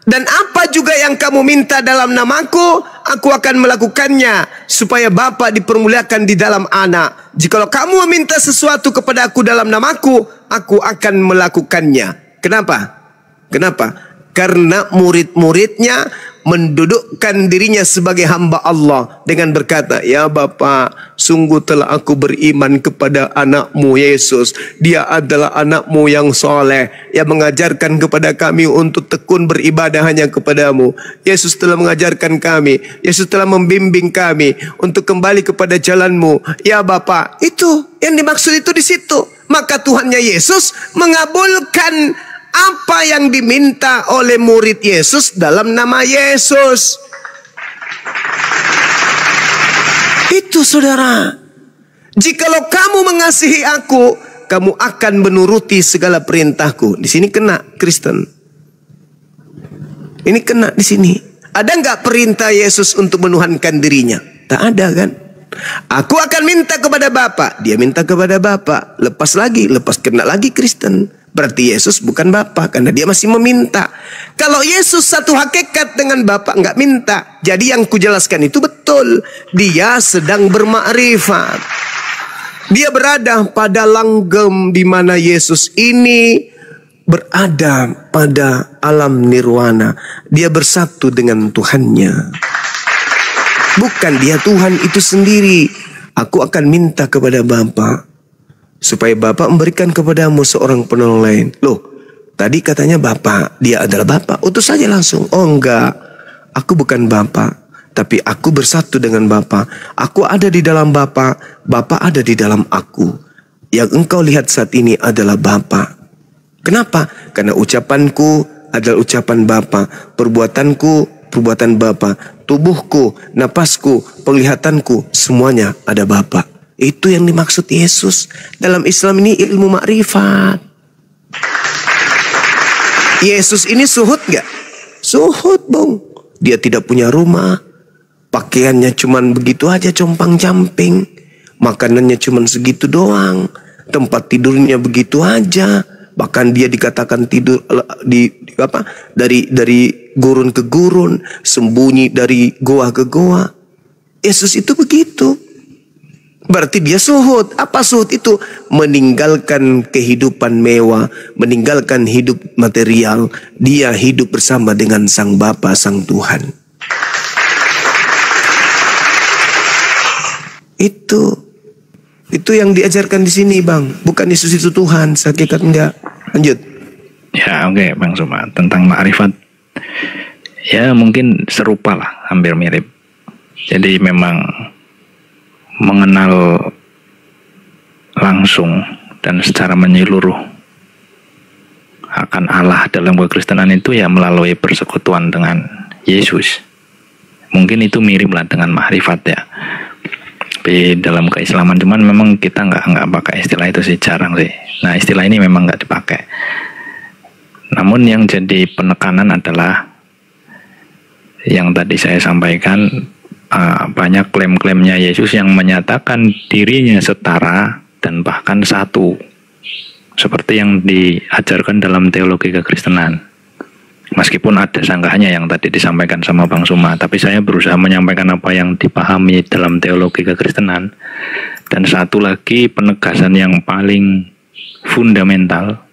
Dan apa juga yang kamu minta dalam namaku, aku akan melakukannya, supaya Bapa dipermuliakan di dalam Anak. Jikalau kamu meminta sesuatu kepada aku dalam namaku, aku akan melakukannya. Kenapa? Kenapa? Karena murid-muridnya mendudukkan dirinya sebagai hamba Allah dengan berkata, ya Bapa, sungguh telah aku beriman kepada anakmu Yesus. Dia adalah anakmu yang soleh, yang mengajarkan kepada kami untuk tekun beribadah hanya kepadamu. Yesus telah mengajarkan kami, Yesus telah membimbing kami untuk kembali kepada jalanmu. Ya Bapa, itu yang dimaksud itu di situ. Maka Tuhannya Yesus mengabulkan apa yang diminta oleh murid Yesus dalam nama Yesus. Itu saudara. Jikalau kamu mengasihi aku, kamu akan menuruti segala perintahku. Di sini kena Kristen. Ini kena di sini. Ada nggak perintah Yesus untuk menuhankan dirinya? Tak ada kan? Aku akan minta kepada Bapa. Dia minta kepada Bapa. Lepas lagi, lepas kena lagi Kristen. Berarti Yesus bukan Bapa karena dia masih meminta. Kalau Yesus satu hakikat dengan Bapa, nggak minta. Jadi yang kujelaskan itu betul. Dia sedang bermakrifat. Dia berada pada langgam di mana Yesus ini berada pada alam nirwana. Dia bersatu dengan Tuhannya. Bukan dia Tuhan itu sendiri. Aku akan minta kepada Bapa, supaya Bapa memberikan kepadamu seorang penolong lain. Loh, tadi katanya Bapa, dia adalah Bapa. Utus saja langsung. Oh enggak, aku bukan Bapa, tapi aku bersatu dengan Bapa. Aku ada di dalam Bapa, Bapa ada di dalam aku. Yang engkau lihat saat ini adalah Bapa. Kenapa? Karena ucapanku adalah ucapan Bapa, perbuatanku perbuatan Bapa, tubuhku, napasku, penglihatanku, semuanya ada Bapa. Itu yang dimaksud Yesus. Dalam Islam ini ilmu makrifat. Yesus ini suhud gak? Suhud bong. Dia tidak punya rumah. Pakaiannya cuman begitu aja, compang-camping. Makanannya cuman segitu doang. Tempat tidurnya begitu aja. Bahkan dia dikatakan tidur dari gurun ke gurun, sembunyi dari goa ke goa. Yesus itu begitu. Berarti dia suhud. Apa suhud itu? Meninggalkan kehidupan mewah, meninggalkan hidup material. Dia hidup bersama dengan Sang Bapa, Sang Tuhan. Itu yang diajarkan di sini, Bang. Bukan Yesus itu Tuhan, hakikat enggak. Lanjut. Ya, oke, Bang Suma. Tentang makrifat, ya mungkin serupa lah, hampir mirip. Jadi memang mengenal langsung dan secara menyeluruh akan Allah dalam kekristenan itu ya melalui persekutuan dengan Yesus. Mungkin itu mirip lah dengan makrifat ya. Tapi dalam keislaman cuman memang kita nggak pakai istilah itu sih, jarang sih. Nah, istilah ini memang nggak dipakai. Namun yang jadi penekanan adalah yang tadi saya sampaikan, banyak klaim-klaimnya Yesus yang menyatakan dirinya setara dan bahkan satu, seperti yang diajarkan dalam teologi kekristenan. Meskipun ada sanggahannya yang tadi disampaikan sama Bang Suma, tapi saya berusaha menyampaikan apa yang dipahami dalam teologi kekristenan. Dan satu lagi penegasan yang paling fundamental,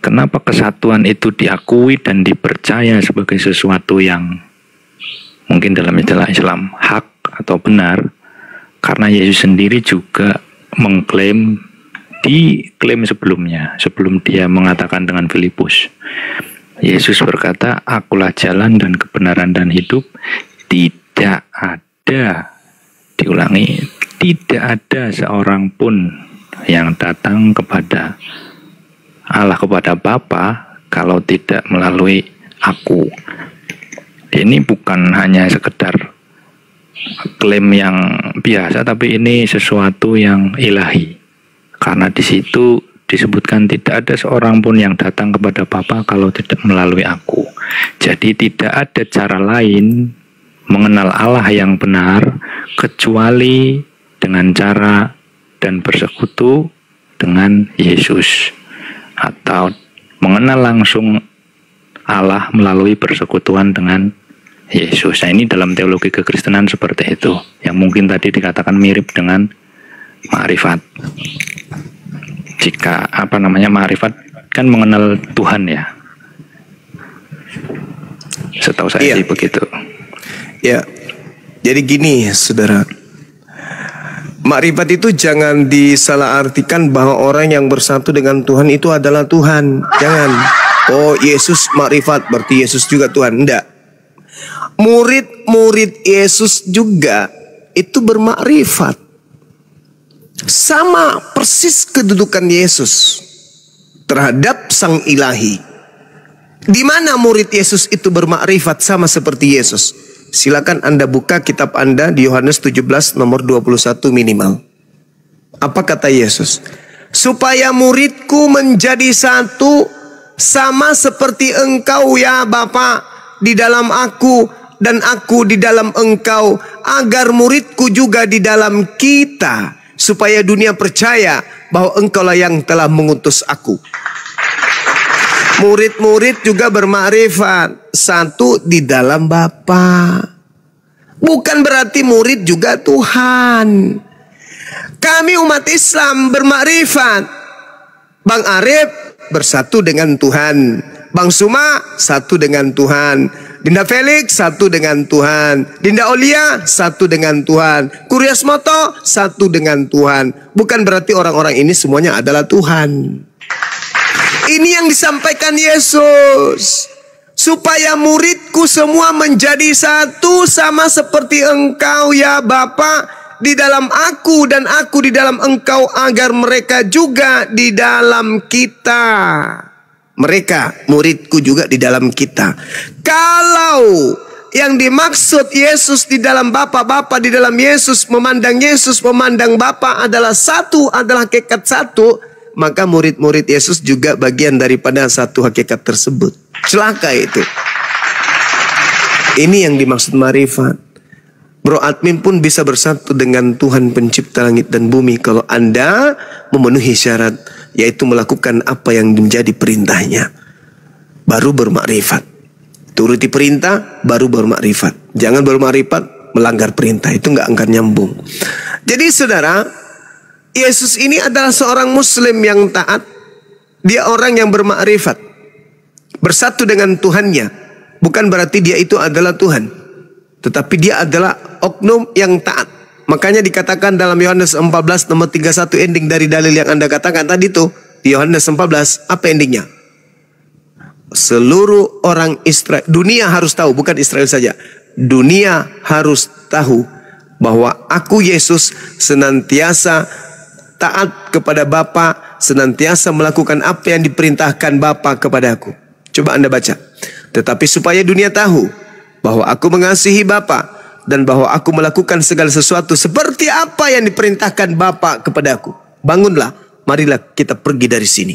kenapa kesatuan itu diakui dan dipercaya sebagai sesuatu yang mungkin dalam istilah Islam hak atau benar, karena Yesus sendiri juga mengklaim di klaim sebelumnya, sebelum dia mengatakan dengan Filipus, Yesus berkata, akulah jalan dan kebenaran dan hidup. Tidak ada, diulangi, tidak ada seorang pun yang datang kepada Allah, kepada Bapa, kalau tidak melalui aku. Ini bukan hanya sekedar klaim yang biasa, tapi ini sesuatu yang ilahi. Karena di situ disebutkan tidak ada seorang pun yang datang kepada Bapa kalau tidak melalui aku. Jadi tidak ada cara lain mengenal Allah yang benar kecuali dengan cara dan bersekutu dengan Yesus, atau mengenal langsung Allah melalui persekutuan dengan Yesus. Nah, ini dalam teologi kekristenan seperti itu, yang mungkin tadi dikatakan mirip dengan ma'rifat. Jika ma'rifat kan mengenal Tuhan ya, setahu saya sih begitu. Ya, jadi gini saudara, ma'rifat itu jangan disalahartikan bahwa orang yang bersatu dengan Tuhan itu adalah Tuhan. Jangan, oh Yesus ma'rifat berarti Yesus juga Tuhan. Enggak. Murid-murid Yesus juga itu bermakrifat. Sama persis kedudukan Yesus terhadap Sang Ilahi. Di mana murid Yesus itu bermakrifat sama seperti Yesus? Silakan Anda buka kitab Anda di Yohanes 17 nomor 21 minimal. Apa kata Yesus? Supaya muridku menjadi satu, sama seperti engkau ya Bapa di dalam aku dan aku di dalam engkau, agar muridku juga di dalam kita, supaya dunia percaya bahwa engkaulah yang telah mengutus aku. Murid-murid juga bermakrifat satu di dalam Bapa. Bukan berarti murid juga Tuhan. Kami umat Islam bermakrifat. Bang Arif bersatu dengan Tuhan, Bang Suma satu dengan Tuhan, Dinda Felix satu dengan Tuhan, Dinda Olia satu dengan Tuhan, Kuryasmoto satu dengan Tuhan. Bukan berarti orang-orang ini semuanya adalah Tuhan. Ini yang disampaikan Yesus, supaya muridku semua menjadi satu, sama seperti engkau ya Bapa di dalam aku dan aku di dalam engkau, agar mereka juga di dalam kita. Mereka, muridku juga di dalam kita. Kalau yang dimaksud Yesus di dalam Bapa, Bapa di dalam Yesus, memandang Bapa adalah satu, adalah hakikat satu, maka murid-murid Yesus juga bagian daripada satu hakikat tersebut. Celaka itu. Ini yang dimaksud marifat. Bro admin pun bisa bersatu dengan Tuhan pencipta langit dan bumi kalau Anda memenuhi syarat, yaitu melakukan apa yang menjadi perintahnya. Baru bermakrifat. Turuti perintah, baru bermakrifat. Jangan bermakrifat melanggar perintah, itu nggak akan nyambung. Jadi saudara, Yesus ini adalah seorang Muslim yang taat. Dia orang yang bermakrifat, bersatu dengan Tuhannya. Bukan berarti dia itu adalah Tuhan, tetapi dia adalah oknum yang taat. Makanya dikatakan dalam Yohanes 14 nomor 31 ending dari dalil yang Anda katakan tadi tuh. Di Yohanes 14 apa endingnya? Seluruh orang Israel, dunia harus tahu, bukan Israel saja. Dunia harus tahu bahwa aku Yesus senantiasa taat kepada Bapa, senantiasa melakukan apa yang diperintahkan Bapa kepada aku. Coba Anda baca. Tetapi supaya dunia tahu bahwa aku mengasihi Bapa dan bahwa aku melakukan segala sesuatu seperti apa yang diperintahkan Bapa kepada aku. Bangunlah, marilah kita pergi dari sini.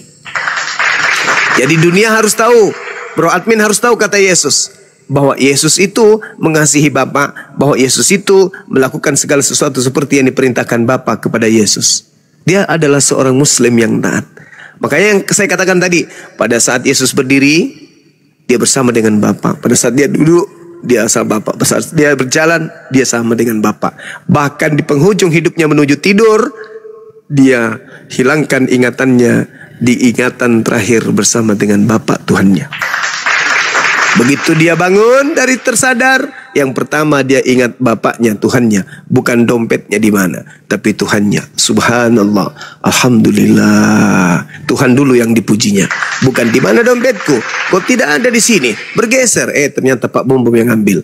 Jadi dunia harus tahu, bro admin harus tahu kata Yesus, bahwa Yesus itu mengasihi Bapa, bahwa Yesus itu melakukan segala sesuatu seperti yang diperintahkan Bapa kepada Yesus. Dia adalah seorang Muslim yang taat. Makanya yang saya katakan tadi, pada saat Yesus berdiri, dia bersama dengan Bapa. Pada saat dia duduk, dia sama Bapa. Pada saat dia berjalan, dia sama dengan Bapa. Bahkan di penghujung hidupnya menuju tidur, dia hilangkan ingatannya di ingatan terakhir bersama dengan Bapa Tuhannya. Begitu dia bangun dari tersadar, yang pertama dia ingat bapaknya, Tuhannya, bukan dompetnya di mana, tapi Tuhannya. Subhanallah, alhamdulillah. Tuhan dulu yang dipujinya, bukan di mana dompetku, kok tidak ada di sini, bergeser, ternyata Pak Bom yang ambil.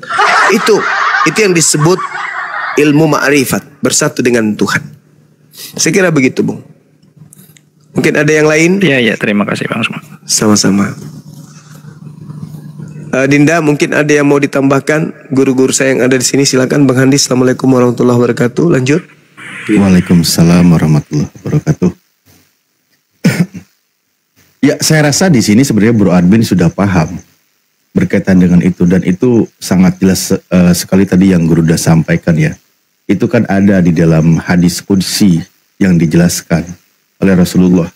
Itu yang disebut ilmu ma'rifat, bersatu dengan Tuhan. Saya kira begitu, Bung. Mungkin ada yang lain? Iya, terima kasih Bang Suma. Sama-sama. Dinda, mungkin ada yang mau ditambahkan? Guru-guru saya yang ada di sini, silakan Bang Handi. Assalamualaikum warahmatullahi wabarakatuh. Lanjut. Waalaikumsalam warahmatullahi wabarakatuh. Ya, saya rasa di sini sebenarnya Bro Admin sudah paham berkaitan dengan itu, dan itu sangat jelas sekali tadi yang Guru sudah sampaikan ya. Itu kan ada di dalam hadis qudsi yang dijelaskan oleh Rasulullah.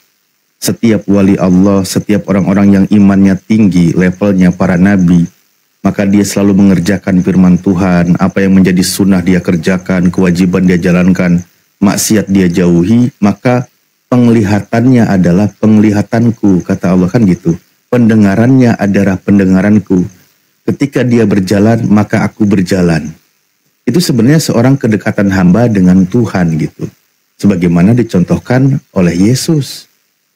Setiap wali Allah, setiap orang-orang yang imannya tinggi, levelnya para nabi, maka dia selalu mengerjakan firman Tuhan. Apa yang menjadi sunnah dia kerjakan, kewajiban dia jalankan, maksiat dia jauhi. Maka penglihatannya adalah penglihatanku, kata Allah kan gitu. Pendengarannya adalah pendengaranku. Ketika dia berjalan, maka aku berjalan. Itu sebenarnya seorang kedekatan hamba dengan Tuhan gitu. Sebagaimana dicontohkan oleh Yesus.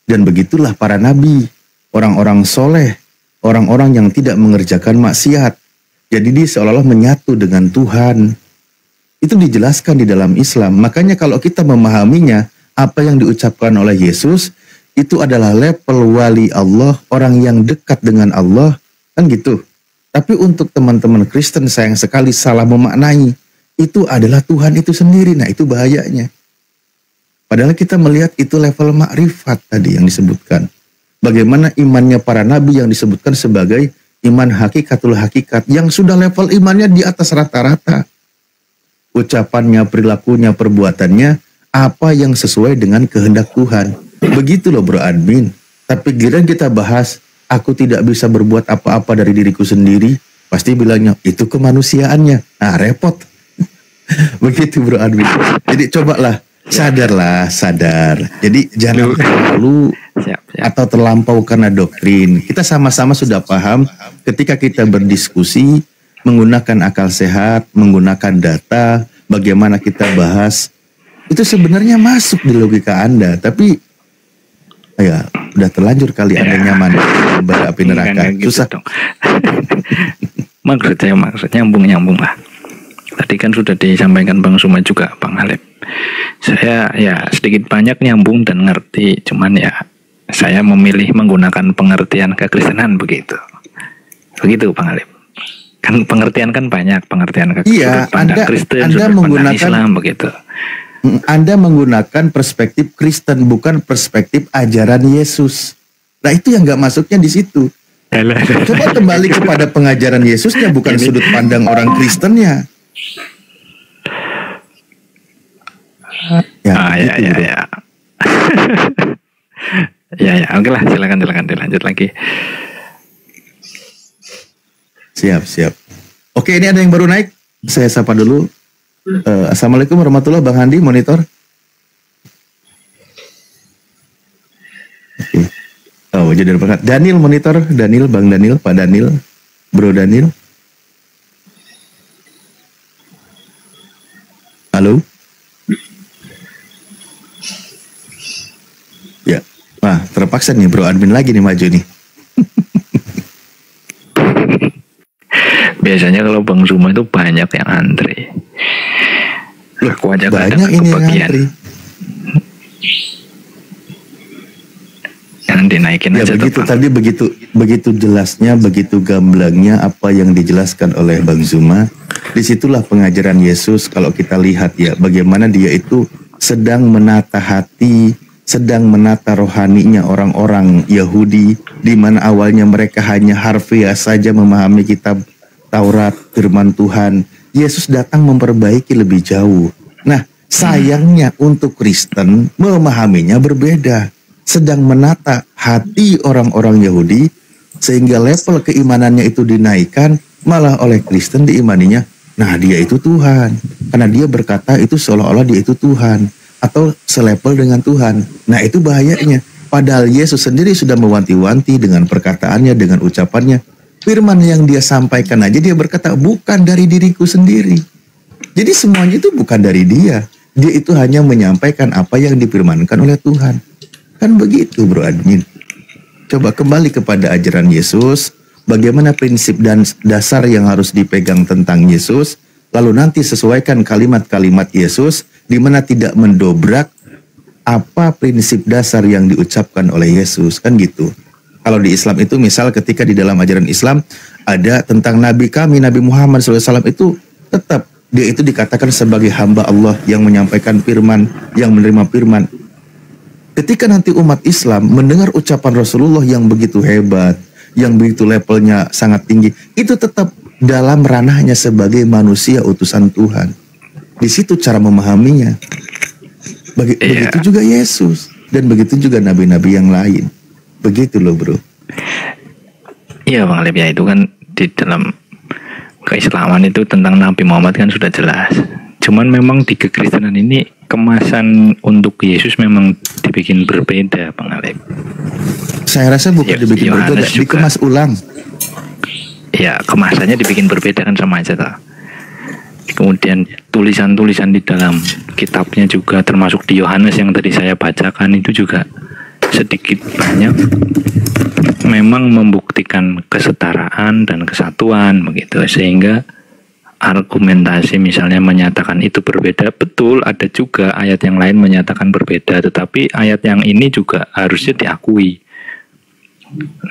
Dan begitulah para nabi, orang-orang soleh, orang-orang yang tidak mengerjakan maksiat. Jadi dia seolah-olah menyatu dengan Tuhan. Itu dijelaskan di dalam Islam. Makanya kalau kita memahaminya, apa yang diucapkan oleh Yesus, itu adalah level wali Allah, orang yang dekat dengan Allah, kan gitu. Tapi untuk teman-teman Kristen sayang sekali salah memaknai, itu adalah Tuhan itu sendiri. Nah itu bahayanya. Padahal kita melihat itu level makrifat tadi yang disebutkan. Bagaimana imannya para nabi yang disebutkan sebagai iman hakikatul hakikat. Yang sudah level imannya di atas rata-rata. Ucapannya, perilakunya, perbuatannya. Apa yang sesuai dengan kehendak Tuhan. Begitu loh Bro Admin. Tapi giliran kita bahas, aku tidak bisa berbuat apa-apa dari diriku sendiri. Pasti bilangnya, itu kemanusiaannya. Nah repot. Begitu Bro Admin. Jadi cobalah. Sadar. Jadi jangan terlalu atau terlampau karena doktrin. Kita sama-sama sudah paham ketika kita berdiskusi menggunakan akal sehat, menggunakan data, bagaimana kita bahas. Itu sebenarnya masuk di logika Anda, tapi ya udah terlanjur kali Anda nyaman bara api neraka. Susah. Maksudnya nyambung lah. Tadi kan sudah disampaikan Bang Suma juga, Bang Halep. Saya ya sedikit banyak nyambung dan ngerti, cuman ya saya memilih menggunakan pengertian kekristenan begitu. Begitu Bang Halep. Kan pengertian kan banyak, pengertian sudut pandang Kristen, sudut pandang Islam begitu. Anda menggunakan perspektif Kristen, bukan perspektif ajaran Yesus. Nah itu yang nggak masuknya di situ. Coba kembali kepada pengajaran Yesusnya, bukan sudut pandang orang Kristennya. Ya. Ya, oke lah, silakan dilanjut lagi. Siap. Oke, ini ada yang baru naik. Saya sapa dulu. Assalamualaikum warahmatullahi wabarakatuh. Bang Handi, monitor. Oke. Oh, jadi berkat. Daniel monitor, Bang Daniel, Pak Daniel, Bro Daniel. Halo. Ya, wah terpaksa nih Bro Admin lagi nih maju nih. Biasanya kalau Bang Suma itu banyak yang antri. Aku aja banyak ini yang antri. Yang dinaikin ya, aja. Begitu tadi begitu jelasnya, begitu gamblangnya apa yang dijelaskan oleh Bang Zuma. Disitulah pengajaran Yesus kalau kita lihat ya, bagaimana dia itu sedang menata hati, sedang menata rohaninya orang-orang Yahudi, di mana awalnya mereka hanya harfiah saja memahami kitab Taurat, firman Tuhan, Yesus datang memperbaiki lebih jauh. Nah, sayangnya untuk Kristen memahaminya berbeda, sedang menata hati orang-orang Yahudi sehingga level keimanannya itu dinaikkan, malah oleh Kristen diimaninya, nah dia itu Tuhan, karena dia berkata itu seolah-olah dia itu Tuhan atau selevel dengan Tuhan. Nah itu bahayanya. Padahal Yesus sendiri sudah mewanti-wanti dengan perkataannya, dengan ucapannya. Firman yang dia sampaikan aja dia berkata bukan dari diriku sendiri. Jadi semuanya itu bukan dari dia. Dia itu hanya menyampaikan apa yang difirmankan oleh Tuhan. Kan begitu bro admin. Coba kembali kepada ajaran Yesus. Bagaimana prinsip dan dasar yang harus dipegang tentang Yesus. Lalu nanti sesuaikan kalimat-kalimat Yesus. Di mana tidak mendobrak apa prinsip dasar yang diucapkan oleh Yesus. Kan gitu. Kalau di Islam itu misal ketika di dalam ajaran Islam ada tentang Nabi kami, Nabi Muhammad SAW itu tetap dia itu dikatakan sebagai hamba Allah yang menyampaikan firman, yang menerima firman. Ketika nanti umat Islam mendengar ucapan Rasulullah yang begitu hebat, yang begitu levelnya sangat tinggi, itu tetap dalam ranahnya sebagai manusia utusan Tuhan. Di situ cara memahaminya. Begitu juga Yesus dan begitu juga nabi-nabi yang lain. Begitu loh bro. Iya Bang Alip, ya itu kan di dalam keislaman itu tentang Nabi Muhammad kan sudah jelas. Cuman memang di kekristenan ini kemasan untuk Yesus memang dibikin berbeda Bang Alip. Saya rasa bukan dibikin berbeda, dikemas ulang. Ya kemasannya dibikin berbeda kan sama aja tak. Kemudian tulisan-tulisan di dalam kitabnya juga termasuk di Yohanes yang tadi saya bacakan itu juga sedikit banyak memang membuktikan kesetaraan dan kesatuan begitu, sehingga argumentasi misalnya menyatakan itu berbeda, betul ada juga ayat yang lain menyatakan berbeda, tetapi ayat yang ini juga harusnya diakui.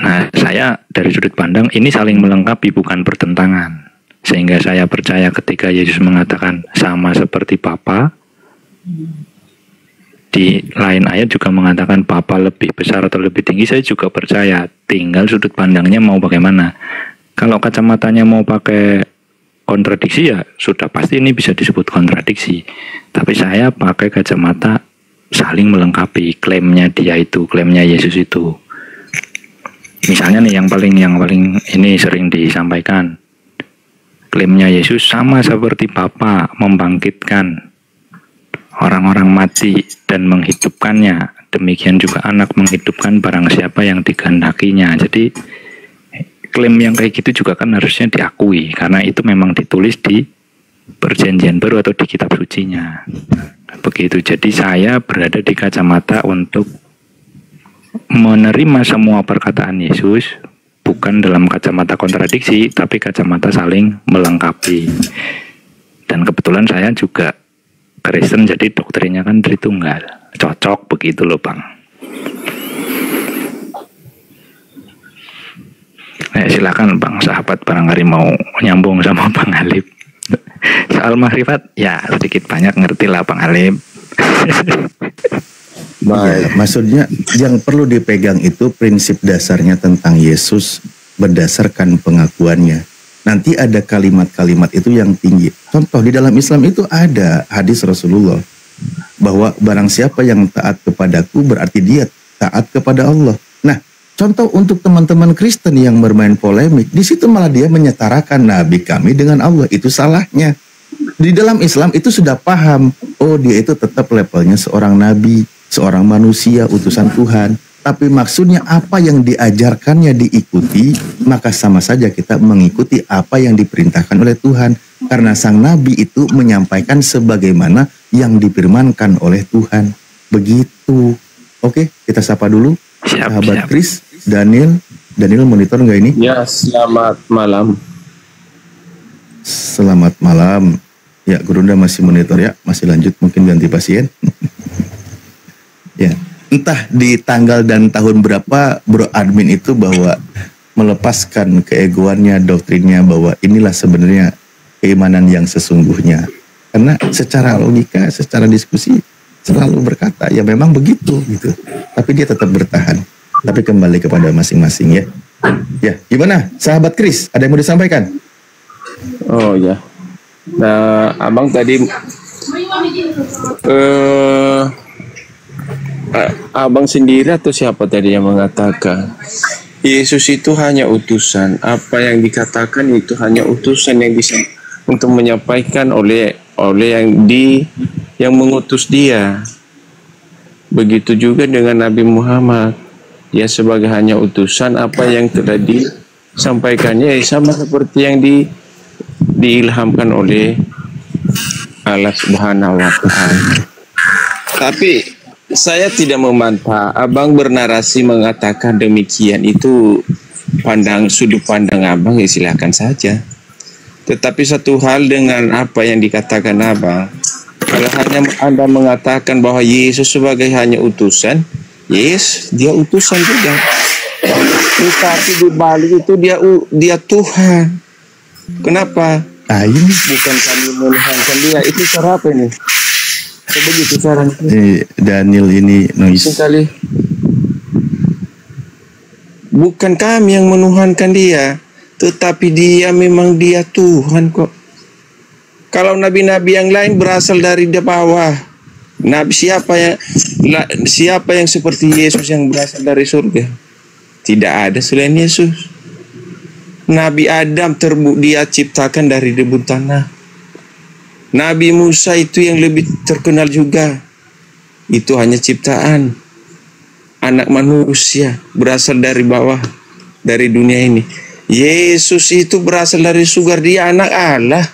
Nah saya dari sudut pandang ini saling melengkapi bukan bertentangan, sehingga saya percaya ketika Yesus mengatakan sama seperti Bapa, di lain ayat juga mengatakan Bapa lebih besar atau lebih tinggi, saya juga percaya. Tinggal sudut pandangnya mau bagaimana. Kalau kacamatanya mau pakai kontradiksi ya sudah pasti ini bisa disebut kontradiksi. Tapi saya pakai kacamata saling melengkapi, klaimnya dia itu, klaimnya Yesus itu. Misalnya nih yang paling ini sering disampaikan, klaimnya Yesus sama seperti Bapa membangkitkan orang-orang mati dan menghidupkannya, demikian juga anak menghidupkan barang siapa yang dikehendakinya. Jadi klaim yang kayak gitu juga kan harusnya diakui, karena itu memang ditulis di perjanjian baru atau di kitab sucinya. Begitu. Jadi saya berada di kacamata untuk menerima semua perkataan Yesus, bukan dalam kacamata kontradiksi, tapi kacamata saling melengkapi. Dan kebetulan saya juga Kristen, jadi doktrinnya kan Tritunggal, cocok begitu loh Bang. Silakan Bang sahabat barangkali mau nyambung sama Bang Alip. Soal makrifat ya sedikit banyak ngerti lah Bang Alip. Ya, maksudnya yang perlu dipegang itu prinsip dasarnya tentang Yesus berdasarkan pengakuannya. Nanti ada kalimat-kalimat itu yang tinggi. Contoh di dalam Islam itu ada hadis Rasulullah bahwa barang siapa yang taat kepadaku berarti dia taat kepada Allah. Nah, contoh untuk teman-teman Kristen yang bermain polemik, di situ malah dia menyetarakan Nabi kami dengan Allah. Itu salahnya. Di dalam Islam itu sudah paham, oh dia itu tetap levelnya seorang nabi, seorang manusia utusan Tuhan. Tapi maksudnya apa yang diajarkannya diikuti, maka sama saja kita mengikuti apa yang diperintahkan oleh Tuhan. Karena sang nabi itu menyampaikan sebagaimana yang difirmankan oleh Tuhan. Begitu. Oke, kita sapa dulu. Sahabat Chris, Daniel monitor nggak ini? Ya, selamat malam. Selamat malam. Ya, Gurunda masih monitor ya, masih lanjut mungkin ganti pasien. Ya. Entah di tanggal dan tahun berapa bro admin itu bahwa melepaskan keegoannya, doktrinnya bahwa inilah sebenarnya keimanan yang sesungguhnya. Karena secara logika, secara diskusi selalu berkata ya memang begitu gitu. Tapi dia tetap bertahan. Tapi kembali kepada masing-masing ya. Ya, gimana sahabat Chris? Ada yang mau disampaikan? Oh ya. Nah, abang tadi abang sendiri atau siapa tadi yang mengatakan Yesus itu hanya utusan? Apa yang dikatakan itu hanya utusan yang bisa untuk menyampaikan oleh yang mengutus dia. Begitu juga dengan Nabi Muhammad. Dia sebagai hanya utusan, apa yang telah disampaikannya sama seperti yang diilhamkan oleh Allah Subhanahu wa Ta'ala. Tapi saya tidak membantah abang bernarasi mengatakan demikian, itu sudut pandang abang, ya silakan saja. Tetapi satu hal dengan apa yang dikatakan abang, kalau hanya Anda mengatakan bahwa Yesus sebagai hanya utusan, yes, dia utusan juga. Tetapi di balik itu dia Tuhan. Kenapa? Bukan kami menuhankan dia. Itu cara apa ini? Begitu caranya. Daniel ini noise. Sekali. Bukan kami yang menuhankan dia, tetapi dia memang dia Tuhan kok. Kalau nabi-nabi yang lain berasal dari bawah. Nabi siapa yang seperti Yesus yang berasal dari surga? Tidak ada selain Yesus. Nabi Adam dia ciptakan dari debu tanah. Nabi Musa itu yang lebih terkenal juga. Itu hanya ciptaan. Anak manusia berasal dari bawah, dari dunia ini. Yesus itu berasal dari surga, dia anak Allah.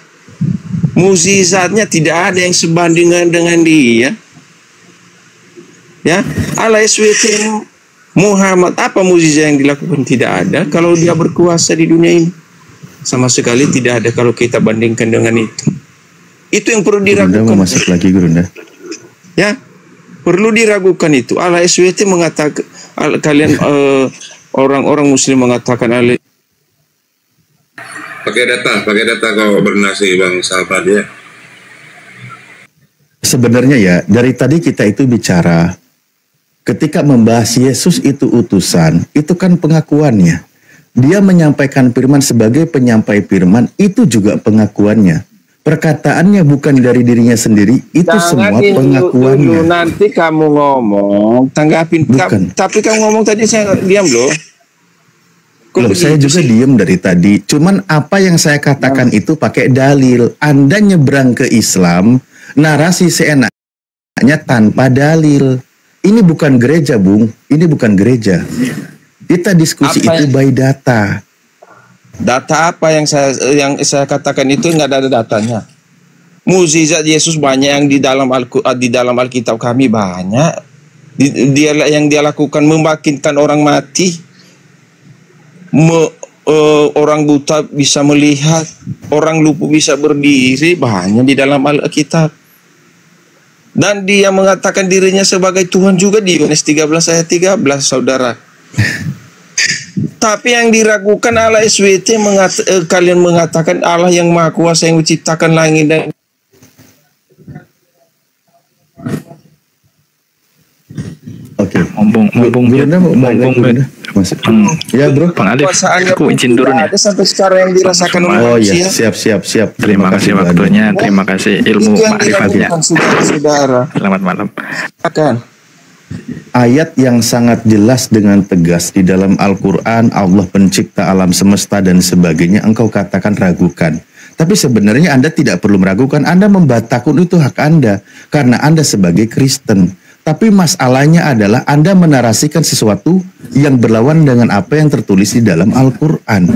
Mukjizatnya tidak ada yang sebandingan dengan dia. Ya, Allah SWT Muhammad, apa mukjizat yang dilakukan? Tidak ada kalau dia berkuasa di dunia ini. Sama sekali tidak ada kalau kita bandingkan dengan itu. Itu yang perlu diragukan. Gurunda masuk lagi, Gurunda. Ya, perlu diragukan itu. Allah SWT mengatakan, kalian orang-orang Muslim mengatakan Allah. Pakai data kau bernasi Bang Sahabat ya. Sebenarnya ya, dari tadi kita itu bicara ketika membahas Yesus itu utusan, itu kan pengakuannya. Dia menyampaikan firman sebagai penyampai firman, itu juga pengakuannya. Perkataannya bukan dari dirinya sendiri, itu semua pengakuannya. Dulu, nanti kamu ngomong, tanggapin. Tapi kamu ngomong tadi saya diam loh. Loh, saya juga diam dari tadi. Cuman apa yang saya katakan itu pakai dalil. Anda nyebrang ke Islam, narasi seenaknya tanpa dalil. Ini bukan gereja, Bung. Ini bukan gereja. Kita diskusi itu by data. Data apa yang saya katakan itu nggak ada datanya. Mukjizat Yesus banyak yang di dalam Alkitab kami banyak. Yang dia lakukan membangkitkan orang mati. Orang buta bisa melihat, orang lumpuh bisa berdiri, banyak di dalam Alkitab. Dan dia mengatakan dirinya sebagai Tuhan juga di Yohanes 13 ayat 13, saudara. Tapi yang diragukan Allah SWT, kalian mengatakan Allah yang Maha Kuasa yang menciptakan langit dan Oke, mumpung ya bro, Bang Alif, aku izin turun ya. Sampai sekarang yang dirasakan oh ya, siap. Terima kasih waktunya, terima kasih ilmu makrifatnya. Saudara. Selamat malam. Akan ayat yang sangat jelas dengan tegas di dalam Al-Quran, Allah pencipta alam semesta dan sebagainya, engkau katakan ragukan. Tapi sebenarnya Anda tidak perlu meragukan, Anda membatakun itu hak Anda, karena Anda sebagai Kristen. Tapi masalahnya adalah Anda menarasikan sesuatu yang berlawan dengan apa yang tertulis di dalam Al-Quran.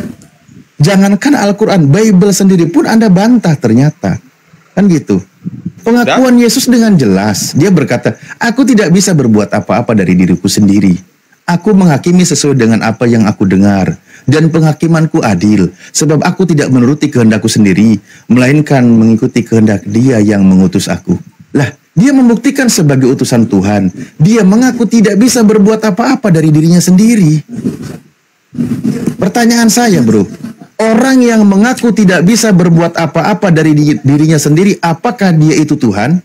Jangankan Al-Quran, Bible sendiri pun Anda bantah ternyata. Kan gitu. Pengakuan Yesus dengan jelas. Dia berkata, aku tidak bisa berbuat apa-apa dari diriku sendiri. Aku menghakimi sesuai dengan apa yang aku dengar. Dan penghakimanku adil. Sebab aku tidak menuruti kehendakku sendiri. Melainkan mengikuti kehendak Dia yang mengutus aku. Lah, dia membuktikan sebagai utusan Tuhan. Dia mengaku tidak bisa berbuat apa-apa dari dirinya sendiri. Pertanyaan saya, bro. Orang yang mengaku tidak bisa berbuat apa-apa dari dirinya sendiri, apakah dia itu Tuhan?